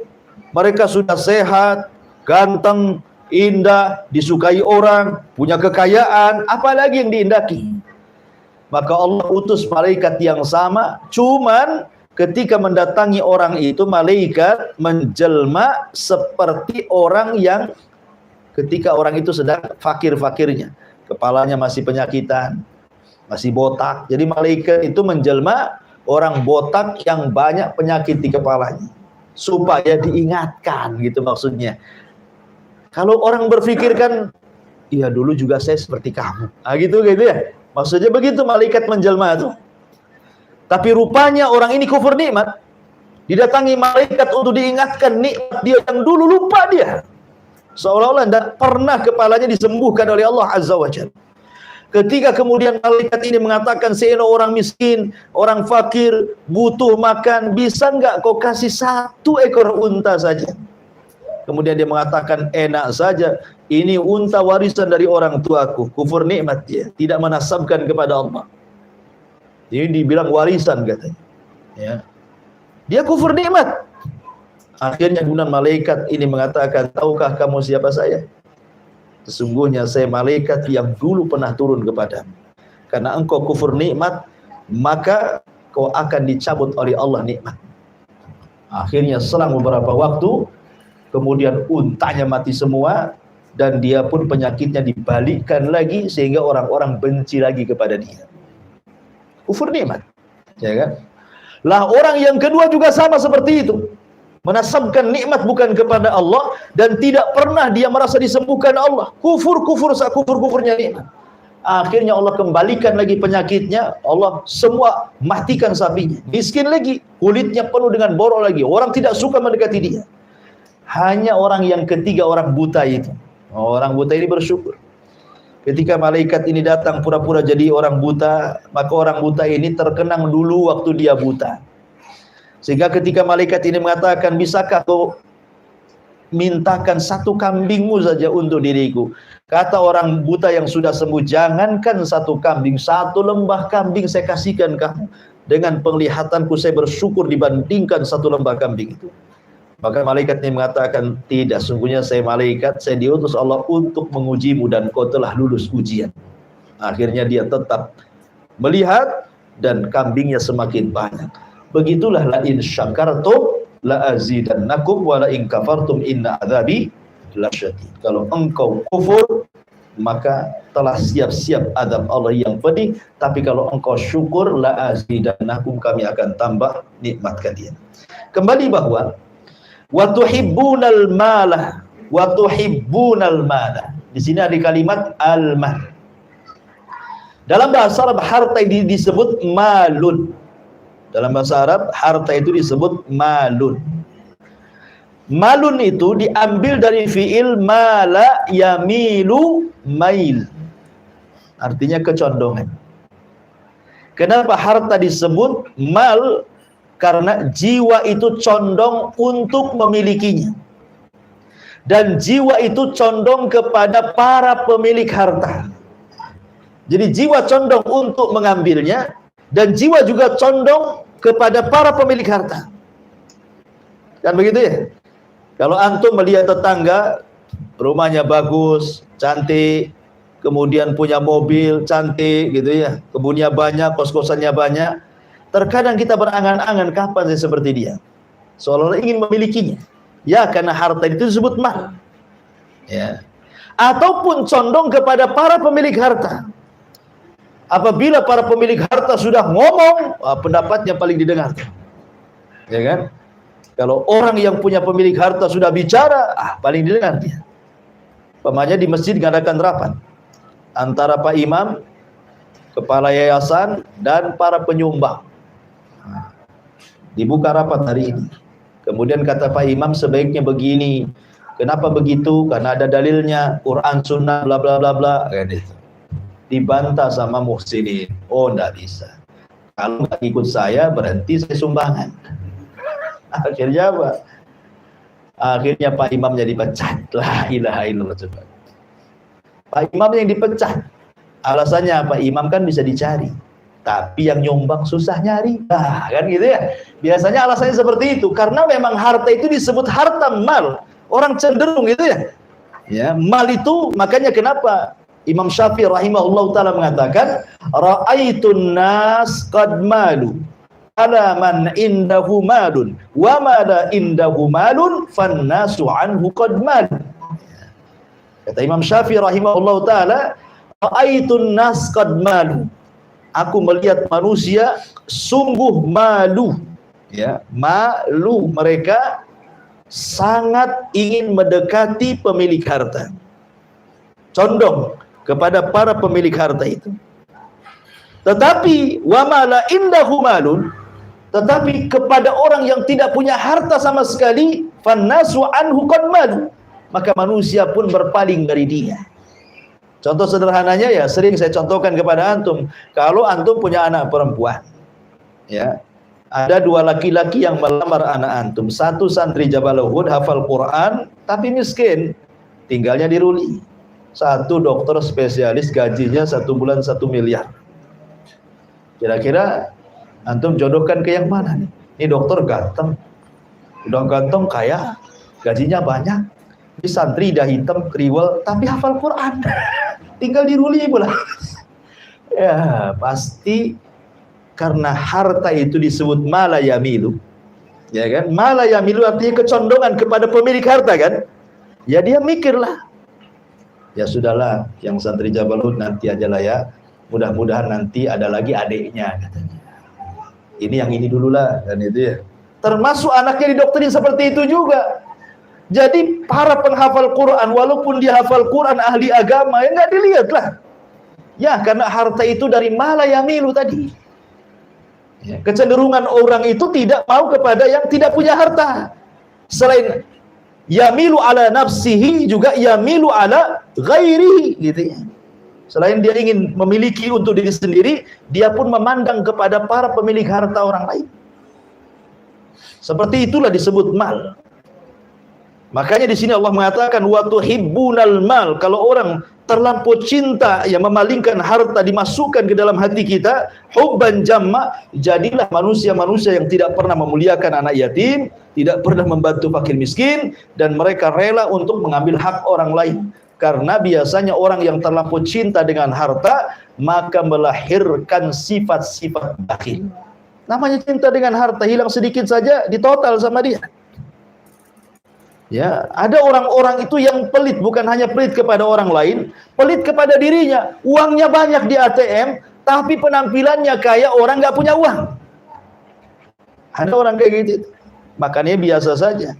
Mereka sudah sehat, ganteng, indah, disukai orang, punya kekayaan, apalagi yang diindaki. Maka Allah utus malaikat yang sama, cuman ketika mendatangi orang itu, malaikat menjelma seperti orang yang ketika orang itu sedang fakir-fakirnya. Kepalanya masih penyakitan, masih botak. Jadi malaikat itu menjelma orang botak yang banyak penyakit di kepalanya. Supaya diingatkan gitu maksudnya. Kalau orang berpikir kan, iya dulu juga saya seperti kamu. Nah gitu ya. Maksudnya begitu malaikat menjelma itu. Tapi rupanya orang ini kufur nikmat. Didatangi malaikat untuk diingatkan nikmat dia yang dulu lupa dia. Seolah-olah tidak pernah kepalanya disembuhkan oleh Allah Azza wa Jalla. Ketika kemudian malaikat ini mengatakan, saya orang miskin, orang fakir, butuh makan, bisa enggak kau kasih 1 ekor unta saja? Kemudian dia mengatakan, enak saja, ini unta warisan dari orang tuaku. Kufur nikmat dia, tidak menasabkan kepada Allah. Ini dibilang warisan katanya. Ya. Dia kufur nikmat. Akhirnya kemudian malaikat ini mengatakan, tahukah kamu siapa saya? Sesungguhnya saya malaikat yang dulu pernah turun kepadamu. Karena engkau kufur nikmat, maka kau akan dicabut oleh Allah nikmat. Akhirnya selang beberapa waktu, kemudian untanya mati semua, dan dia pun penyakitnya dibalikkan lagi, sehingga orang-orang benci lagi kepada dia. Kufur nikmat, ya kan? Lah orang yang kedua juga sama seperti itu, menasabkan nikmat bukan kepada Allah, dan tidak pernah dia merasa disembuhkan Allah. Kufur-kufurnya nikmat. Akhirnya Allah kembalikan lagi penyakitnya, Allah semua matikan sapinya. Miskin lagi, kulitnya penuh dengan borok lagi. Orang tidak suka mendekati dia. Hanya orang yang ketiga, orang buta itu. Orang buta ini bersyukur. Ketika malaikat ini datang pura-pura jadi orang buta, maka orang buta ini terkenang dulu waktu dia buta. Sehingga ketika malaikat ini mengatakan, bisakah kau mintakan satu kambingmu saja untuk diriku. Kata orang buta yang sudah sembuh, jangankan satu kambing, satu lembah kambing saya kasihkan kamu. Dengan penglihatanku saya bersyukur dibandingkan satu lembah kambing itu. Maka malaikat ini mengatakan, tidak, sungguhnya saya malaikat, saya diutus Allah untuk mengujimu dan kau telah lulus ujian. Akhirnya dia tetap melihat dan kambingnya semakin banyak. Begitulah la in syakartum la azidannakum wa la in kafartum inna adzabi lasyadid. Kalau engkau kufur maka telah siap-siap azab Allah yang pedih, tapi kalau engkau syukur la azidannakum, kami akan tambah nikmat kalian. Kembali bahwa wa tuhibbunal mala wa tuhibbunal mala. Di sini ada kalimat al-mal. Dalam bahasa Arab harta ini disebut malun. Dalam bahasa Arab harta itu disebut malun. Malun itu diambil dari fiil mala yamilu mail. Artinya kecondongan. Kenapa harta disebut mal? Karena jiwa itu condong untuk memilikinya. Dan jiwa itu condong kepada para pemilik harta. Jadi jiwa condong untuk mengambilnya, dan jiwa juga condong kepada para pemilik harta. Kan begitu ya? Kalau antum melihat tetangga, rumahnya bagus, cantik, kemudian punya mobil cantik gitu ya, kebunnya banyak, kos-kosannya banyak, terkadang kita berangan-angan kapan saya seperti dia, seolah-olah ingin memilikinya. Ya, karena harta itu disebut mal. Ya. Ataupun condong kepada para pemilik harta. Apabila para pemilik harta sudah ngomong, pendapatnya paling didengar. Ya kan? Kalau orang yang punya pemilik harta sudah bicara, paling didengar dia. Pemanya di masjid mengadakan rapat antara Pak Imam, kepala yayasan, dan para penyumbang. Dibuka rapat hari ini. Kemudian kata Pak Imam, sebaiknya begini. Kenapa begitu? Karena ada dalilnya, Quran, Sunnah, bla bla bla bla. Gitu. Dibantah sama muhsinin. Oh, enggak bisa. Kalau nggak ikut saya, berhenti saya sumbangan. Akhirnya apa? Akhirnya Pak Imamnya dipecat. La ilaha illallah. Coba. Pak Imam yang dipecat. Alasannya Pak Imam kan bisa dicari, tapi yang nyumbang susah nyari. Nah, kan gitu ya. Biasanya alasannya seperti itu, karena memang harta itu disebut harta mal. Orang cenderung gitu ya. Ya, mal itu, makanya kenapa Imam Syafi'i rahimahullah ta'ala mengatakan, ra'aitun nas qad malu ala man indahu malun wa ma la indahu malun fannasu anhu qad malu. Kata Imam Syafi'i rahimahullah ta'ala, ra'aitun nas qad malu, aku melihat manusia sungguh malu. Ya, malu, mereka sangat ingin mendekati pemilik harta, condong kepada para pemilik harta itu. Tetapi wa ma la indahu malun, tetapi kepada orang yang tidak punya harta sama sekali, fannasu anhu qad malu, maka manusia pun berpaling dari dia. Contoh sederhananya ya, sering saya contohkan kepada antum. Kalau antum punya anak perempuan, ya, ada dua laki-laki yang melamar anak antum. Satu santri Jabal Uhud, hafal Quran, tapi miskin, tinggalnya di Ruli. Satu dokter spesialis, gajinya 1 bulan 1 miliar. Kira-kira antum jodohkan ke yang mana nih? Ini dokter ganteng, udah ganteng, kaya, gajinya banyak. Ini santri dah hitam, kriwel, tapi hafal Quran. Tinggal di Ruli pula. Ya, pasti karena harta itu disebut mala yamilu. Ya kan? Mala yamilu artinya kecondongan kepada pemilik harta kan? Ya dia mikirlah, ya sudahlah, yang santri Jabal Uhud nanti aja lah ya. Mudah-mudahan nanti ada lagi adiknya katanya. Ini yang ini dululah, dan itu ya. Termasuk anaknya didoktrin seperti itu juga. Jadi para penghafal Quran, walaupun dia hafal Quran, ahli agama, ya nggak dilihat lah. Ya, karena harta itu dari mala yamilu tadi. Ya, kecenderungan orang itu tidak mau kepada yang tidak punya harta. Selain yamilu ala nafsihi, juga yamilu ala ghairihi, gitu ya. Selain dia ingin memiliki untuk diri sendiri, dia pun memandang kepada para pemilik harta orang lain. Seperti itulah disebut mal. Makanya di sini Allah mengatakan wa tuhibbunal mal, kalau orang terlampau cinta ya memalingkan harta dimasukkan ke dalam hati kita, hubban jamma, jadilah manusia-manusia yang tidak pernah memuliakan anak yatim, tidak pernah membantu fakir miskin, dan mereka rela untuk mengambil hak orang lain. Karena biasanya orang yang terlampau cinta dengan harta maka melahirkan sifat-sifat bakhil. Namanya cinta dengan harta, hilang sedikit saja ditotal sama dia. Ya, ada orang-orang itu yang pelit, bukan hanya pelit kepada orang lain, pelit kepada dirinya. Uangnya banyak di ATM, tapi penampilannya kayak orang nggak punya uang. Ada orang kayak gitu, makannya biasa saja.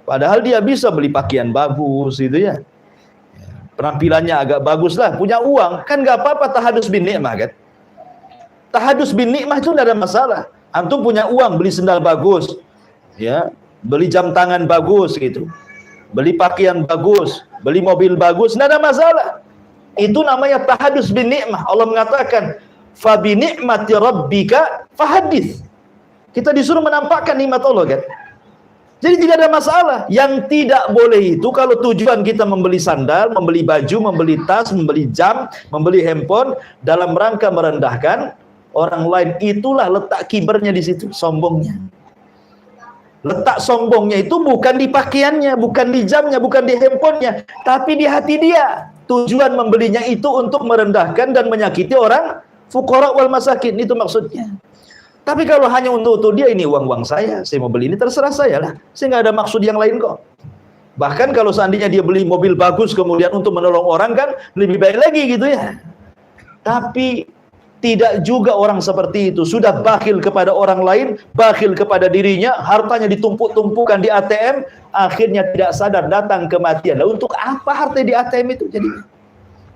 Padahal dia bisa beli pakaian bagus, gitu ya. Penampilannya agak bagus lah, punya uang, kan nggak apa-apa tahadus bin nikmah kan? Tahadus bin nikmah itu tidak ada masalah. Antum punya uang, beli sendal bagus, ya. Beli jam tangan bagus gitu, beli pakaian bagus, beli mobil bagus, tidak ada masalah. Itu namanya tahadus bin nikmah. Allah mengatakan fa bi ni'mati rabbika fahadits. Kita disuruh menampakkan nikmat Allah kan. Jadi tidak ada masalah. Yang tidak boleh itu kalau tujuan kita membeli sandal, membeli baju, membeli tas, membeli jam, membeli handphone dalam rangka merendahkan orang lain, itulah letak kibernya di situ, sombongnya. Letak sombongnya itu bukan di pakaiannya, bukan di jamnya, bukan di handphonenya, tapi di hati dia. Tujuan membelinya itu untuk merendahkan dan menyakiti orang fuqara wal masakin, itu maksudnya. Tapi kalau hanya untuk dia, ini uang saya mau beli ini, terserah saya lah. Saya nggak ada maksud yang lain kok. Bahkan kalau seandainya dia beli mobil bagus kemudian untuk menolong orang kan lebih baik lagi gitu ya. Tapi tidak juga orang seperti itu. Sudah bakhil kepada orang lain, bakhil kepada dirinya, hartanya ditumpuk-tumpukan di ATM, akhirnya tidak sadar datang kematian. Nah, untuk apa harta di ATM itu jadinya?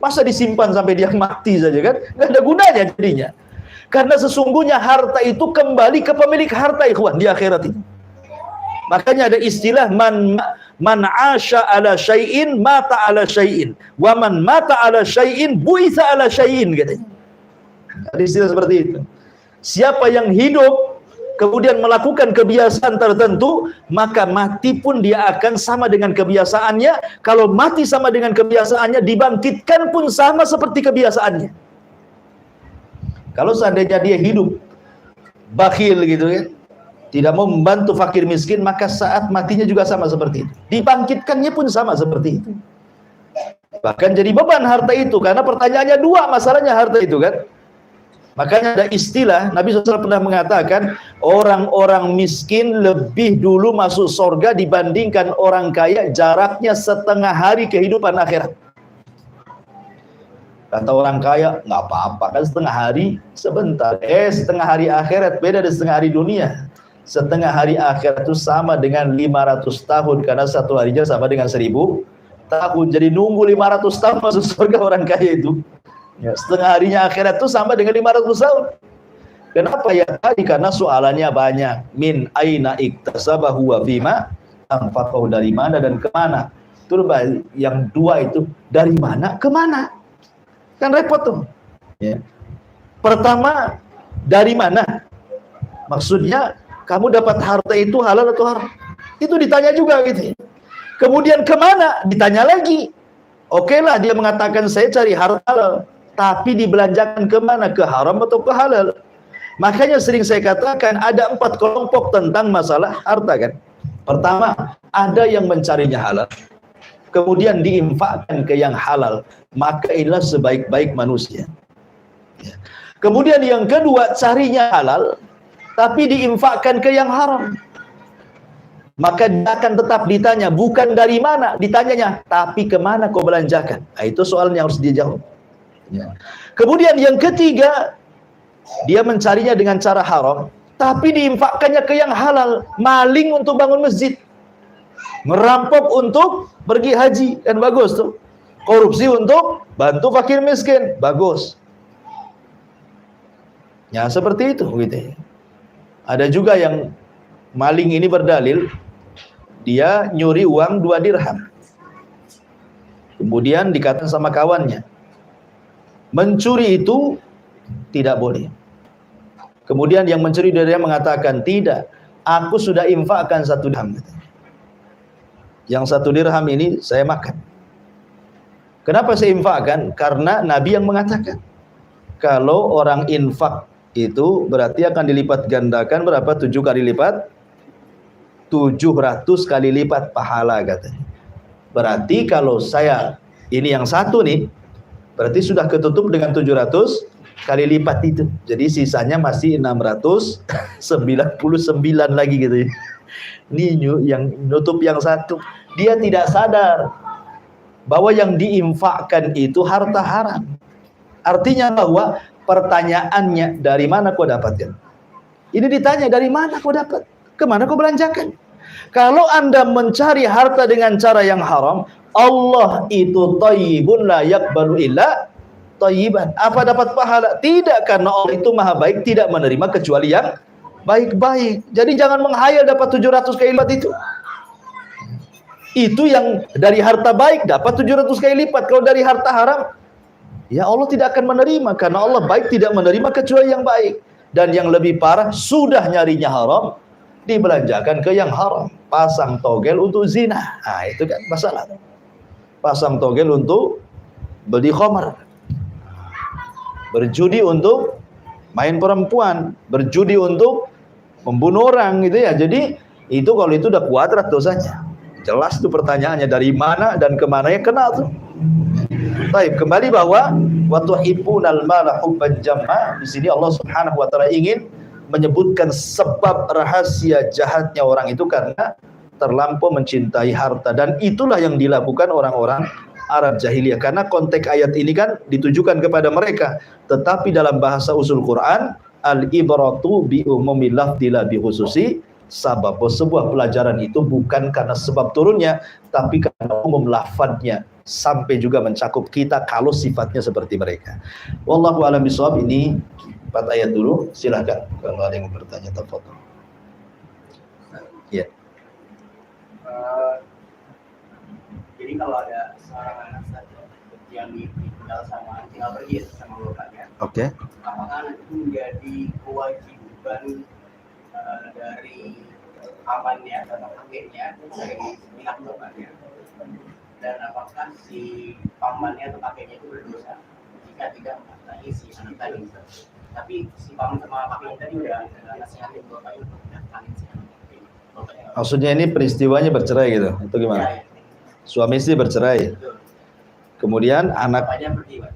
Masa disimpan sampai dia mati saja kan? Nggak ada gunanya jadinya. Karena sesungguhnya harta itu kembali ke pemilik harta, ikhwan, di akhirat itu. Makanya ada istilah man asha ala syai'in mata ala syai'in wa man mata ala syai'in bu'itsa ala syai'in, katanya. Ada istilah seperti itu. Siapa yang hidup kemudian melakukan kebiasaan tertentu, maka mati pun dia akan sama dengan kebiasaannya. Kalau mati sama dengan kebiasaannya, dibangkitkan pun sama seperti kebiasaannya. Kalau seandainya dia hidup bakhil gitu kan, tidak mau membantu fakir miskin, maka saat matinya juga sama seperti itu. Dibangkitkannya pun sama seperti itu. Bahkan jadi beban harta itu, karena pertanyaannya dua, masalahnya harta itu kan. Makanya ada istilah, Nabi SAW pernah mengatakan, orang-orang miskin lebih dulu masuk surga dibandingkan orang kaya, jaraknya setengah hari kehidupan akhirat. Kata orang kaya, nggak apa-apa kan setengah hari sebentar. Setengah hari akhirat beda dengan setengah hari dunia. Setengah hari akhirat itu sama dengan 500 tahun, karena satu harinya sama dengan 1000 tahun. Jadi nunggu 500 tahun masuk surga orang kaya itu. Ya, setengah harinya akhirat itu sama dengan 500 tahun. Kenapa ya tadi? Karena soalannya banyak. Min aina iktasabahu wa fima anfaqahu, dari mana dan kemana. Itu yang dua itu, dari mana kemana. Kan repot tuh. Ya. Pertama, dari mana? Maksudnya kamu dapat harta itu halal atau haram? Itu ditanya juga gitu. Kemudian kemana? Ditanya lagi. Oke lah, dia mengatakan saya cari harta halal, tapi dibelanjakan kemana? Ke haram atau ke halal? Makanya sering saya katakan ada 4 kelompok tentang masalah harta kan. Pertama, ada yang mencarinya halal, kemudian diinfakkan ke yang halal, maka inilah sebaik-baik manusia. Kemudian yang kedua, carinya halal, tapi diinfakkan ke yang haram, maka dia akan tetap ditanya, bukan dari mana, ditanyanya, tapi kemana kau belanjakan. Nah, itu soal yang harus dijawab. Ya. Kemudian yang ketiga, dia mencarinya dengan cara haram, tapi diinfakkannya ke yang halal. Maling untuk bangun masjid, merampok untuk pergi haji, kan bagus tuh. Korupsi untuk bantu fakir miskin, bagus. Ya seperti itu gitu. Ada juga yang maling ini berdalil dia nyuri uang 2 dirham. Kemudian dikatakan sama kawannya, mencuri itu tidak boleh. Kemudian yang mencuri dari dia mengatakan, tidak, aku sudah infakkan 1 dirham. Yang 1 dirham ini saya makan. Kenapa saya infakkan? Karena Nabi yang mengatakan, kalau orang infak itu berarti akan dilipat gandakan berapa? 7 kali lipat? 700 kali lipat pahala katanya. Berarti kalau saya, ini yang satu nih, berarti sudah ketutup dengan 700 kali lipat itu. Jadi sisanya masih 699 lagi gitu ya. Ini yang nutup yang satu. Dia tidak sadar bahwa yang diinfakkan itu harta haram. Artinya bahwa pertanyaannya, dari mana kau dapatkan? Ini ditanya, dari mana kau dapat? Kemana kau belanjakan? Kalau Anda mencari harta dengan cara yang haram, Allah itu thayyibun la yaqbalu illa thayyiban. Apa dapat pahala? Tidak, karena Allah itu maha baik, tidak menerima kecuali yang baik-baik. Jadi jangan menghayal dapat 700 kali lipat itu. Itu yang dari harta baik dapat 700 kali lipat. Kalau dari harta haram, ya Allah tidak akan menerima, karena Allah baik, tidak menerima kecuali yang baik. Dan yang lebih parah, sudah nyarinya haram, dibelanjakan ke yang haram. Pasang togel untuk zina. Nah, itu kan masalah. Pasang togel untuk beli khamar. Berjudi untuk main perempuan, berjudi untuk membunuh orang gitu ya. Jadi itu kalau itu udah kuadrat dosanya. Jelas tuh pertanyaannya, dari mana dan kemana ya kena tuh. Baik, kembali bahwa wa tuhibbunal mala hubban jamma. Di sini Allah Subhanahu wa taala ingin menyebutkan sebab rahasia jahatnya orang itu karena terlampau mencintai harta, dan itulah yang dilakukan orang-orang Arab jahiliyah. Karena konteks ayat ini kan ditujukan kepada mereka, tetapi dalam bahasa usul Quran, al-ibratu bi umumil lafzi la bi khususi sabab. Sebuah pelajaran itu bukan karena sebab turunnya, tapi karena umum lafadznya, sampai juga mencakup kita kalau sifatnya seperti mereka. Wallahu a'lam bishawab. Ini 4 ayat dulu, silahkan kalau ada yang bertanya. Tafadhol. Ya. Jadi kalau ada seorang anak saja yang ditinggal tinggal pergi sama bapaknya, Oke. apakah anak itu menjadi kewajiban dari pamannya atau kakeknya dari pihak bapaknya, dan apakah si pamannya atau kakeknya itu berdosa jika tidak menafkahi si anak tadi? Tapi si paman sama kakeknya tadi udah nasihatin bapaknya untuk menafkahi si anak tadi. Maksudnya ini peristiwanya bercerai gitu, itu gimana? Ya. Suami istri bercerai, kemudian anak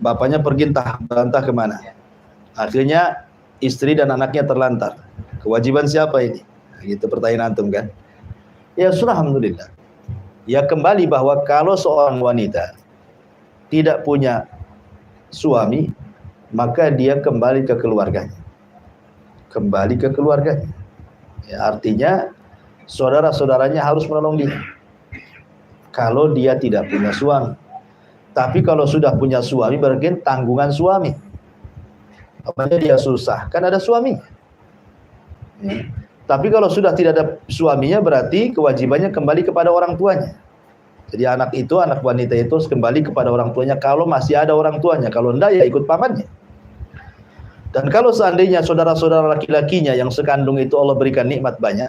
bapaknya pergi entah kemana. Akhirnya istri dan anaknya terlantar. Kewajiban siapa ini? Gitu pertanyaan antum kan? Ya sudah, alhamdulillah. Ya kembali bahwa kalau seorang wanita tidak punya suami, maka dia kembali ke keluarganya. Kembali ke keluarganya. Ya, artinya saudara-saudaranya harus menolong dia kalau dia tidak punya suami. Tapi kalau sudah punya suami, berarti tanggungan suami. Apanya dia susah, kan ada suami. Ya. Tapi kalau sudah tidak ada suaminya, berarti kewajibannya kembali kepada orang tuanya. Jadi anak wanita itu kembali kepada orang tuanya kalau masih ada orang tuanya. Kalau enggak, ya ikut pamannya. Dan kalau seandainya saudara-saudara laki-lakinya yang sekandung itu Allah berikan nikmat banyak,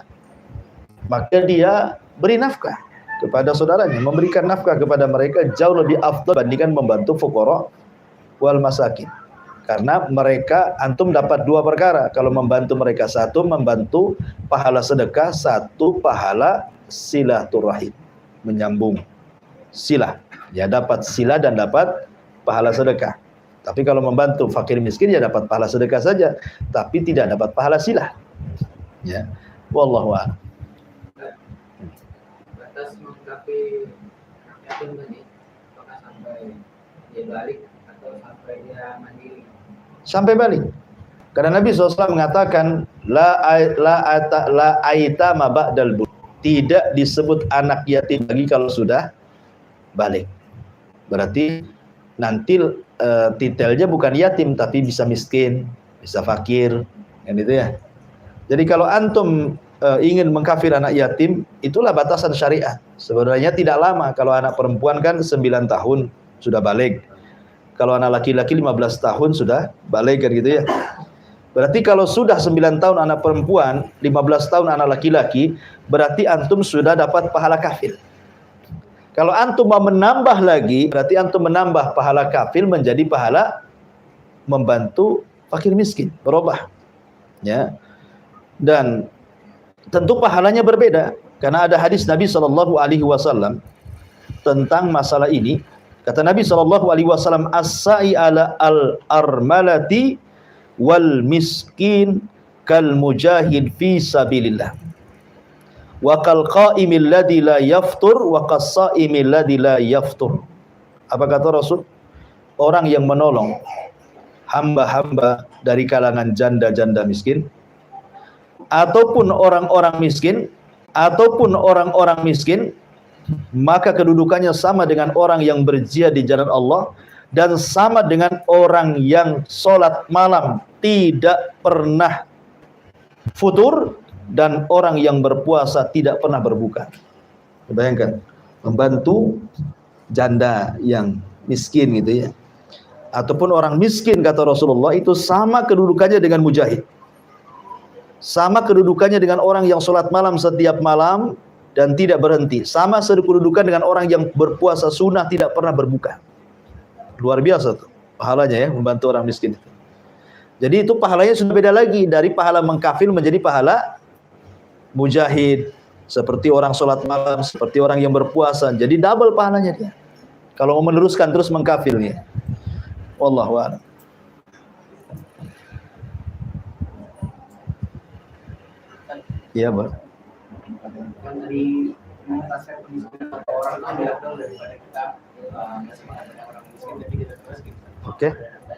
maka dia beri nafkah kepada saudaranya. Memberikan nafkah kepada mereka jauh lebih afdal dibandingkan membantu fuqara wal masakin. Karena mereka, antum dapat 2 perkara. Kalau membantu mereka, 1 membantu pahala sedekah, 1 pahala silaturahim, menyambung silah. Ya dapat silah dan dapat pahala sedekah. Tapi kalau membantu fakir miskin, ya dapat pahala sedekah saja, tapi tidak dapat pahala silah. Ya, wallahu a'lam. Batas mengkapi yatim tadi, apakah sampai dia balik atau sampai dia mandiri? Sampai balik. Karena Nabi SAW mengatakan la aitama ba'dal bulugh. Tidak disebut anak yatim lagi kalau sudah balik. Berarti nanti titelnya bukan yatim, tapi bisa miskin, bisa fakir, kan itu ya. Jadi kalau antum ingin mengkafir anak yatim, itulah batasan syariat. Sebenarnya tidak lama. Kalau anak perempuan kan 9 tahun sudah balik. Kalau anak laki-laki 15 tahun sudah balik, kan gitu ya. Berarti kalau sudah 9 tahun anak perempuan, 15 tahun anak laki-laki, berarti antum sudah dapat pahala kafir. Kalau antum mau menambah lagi, berarti antum menambah pahala kafil menjadi pahala membantu fakir miskin, berubah. Ya. Dan tentu pahalanya berbeda karena ada hadis Nabi sallallahu alaihi wasallam tentang masalah ini. Kata Nabi sallallahu alaihi wasallam, as-sa'i ala al-armalati wal miskin kal mujahid fi sabilillah. Wa kal qa'imil ladzi la yaftur wa qas-sha'imil ladzi la yaftur. Apa kata Rasul? Orang yang menolong hamba-hamba dari kalangan janda-janda miskin ataupun orang-orang miskin maka kedudukannya sama dengan orang yang berjihad di jalan Allah dan sama dengan orang yang sholat malam tidak pernah futur dan orang yang berpuasa tidak pernah berbuka. Bayangkan, membantu janda yang miskin gitu ya, ataupun orang miskin kata Rasulullah itu sama kedudukannya dengan mujahid, sama kedudukannya dengan orang yang sholat malam setiap malam dan tidak berhenti, sama kedudukan dengan orang yang berpuasa sunnah tidak pernah berbuka. Luar biasa tuh pahalanya ya, membantu orang miskin itu. Jadi itu pahalanya sudah beda lagi dari pahala mengkafil menjadi pahala mujahid, seperti orang sholat malam, seperti orang yang berpuasa. Jadi double pahalanya dia kalau mau meneruskan terus mengkafilnya. Wallahu a'lam. Iya, Bang. Kan tadi mengataskan kemiskinan orang itu lebih afdal daripada kita semangat dengan orang miskin tapi kita terus gitu. Oke.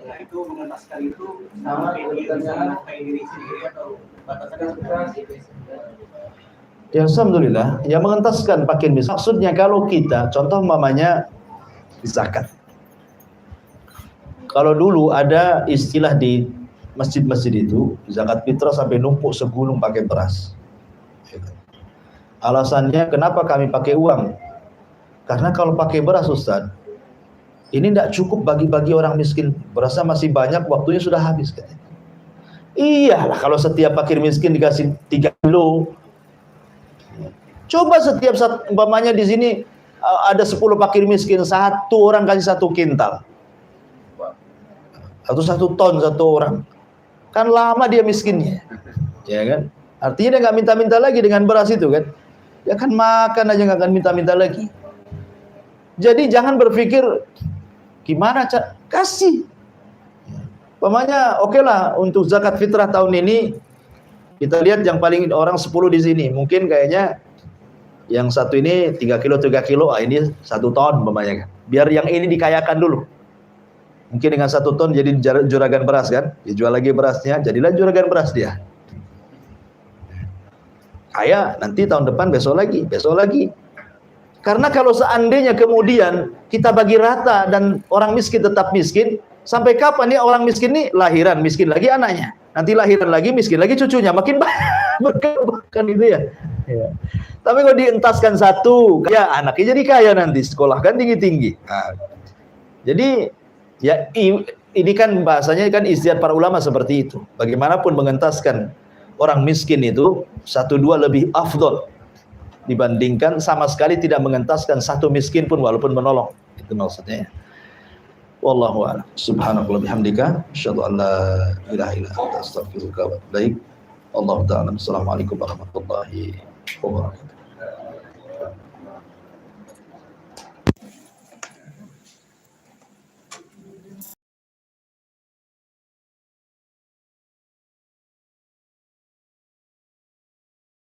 Nah itu mengentaskan itu sama kayak dia bisa menafkahi diri sendiri atau batasannya seperti Ya alhamdulillah, yang mengentaskan fakir miskin. Maksudnya kalau kita, contoh mamanya zakat. Kalau dulu ada istilah di masjid-masjid itu, zakat fitrah sampai numpuk segulung pakai beras. Alasannya kenapa kami pakai uang? Karena kalau pakai beras Ustaz, ini tidak cukup bagi-bagi orang miskin. Berasnya masih banyak, waktunya sudah habis. Iyalah kalau setiap fakir miskin dikasih 3 kilo. Coba setiap umpamanya di sini ada 10 fakir miskin, satu orang kasih 1 kintal. Atau 1 ton satu orang. Kan lama dia miskinnya. Ya kan? Artinya dia nggak minta-minta lagi dengan beras itu kan. Dia akan makan aja nggak akan minta-minta lagi. Jadi jangan berpikir gimana kasih. Umpamanya oke lah untuk zakat fitrah tahun ini kita lihat yang paling orang 10 di sini. Mungkin kayaknya yang satu ini 3 kilo, ini 1 ton umpamanya kan. Biar yang ini dikayakan dulu. Mungkin dengan 1 ton jadi juragan beras kan. Dijual lagi berasnya, jadilah juragan beras dia. Kaya nanti tahun depan besok lagi. Karena kalau seandainya kemudian kita bagi rata dan orang miskin tetap miskin, sampai kapan nih orang miskin nih lahiran miskin lagi anaknya, nanti lahiran lagi miskin lagi cucunya, makin berkembang itu ya. Ya. Tapi kalau dientaskan satu, ya anaknya jadi kaya nanti, sekolahkan tinggi-tinggi. Nah, jadi ya ini kan bahasanya kan istiadat para ulama seperti itu. Bagaimanapun mengentaskan orang miskin itu 1-2 lebih afdol dibandingkan sama sekali tidak mengentaskan satu miskin pun walaupun menolong. Itu maksudnya. Wallahu a'lam. Subhanallahi bihamdika, asyhadu an la ilaha illa anta, astaghfiruka wa atubu ilaik. Wallahu ta'ala. Assalamualaikum warahmatullahi wabarakatuh.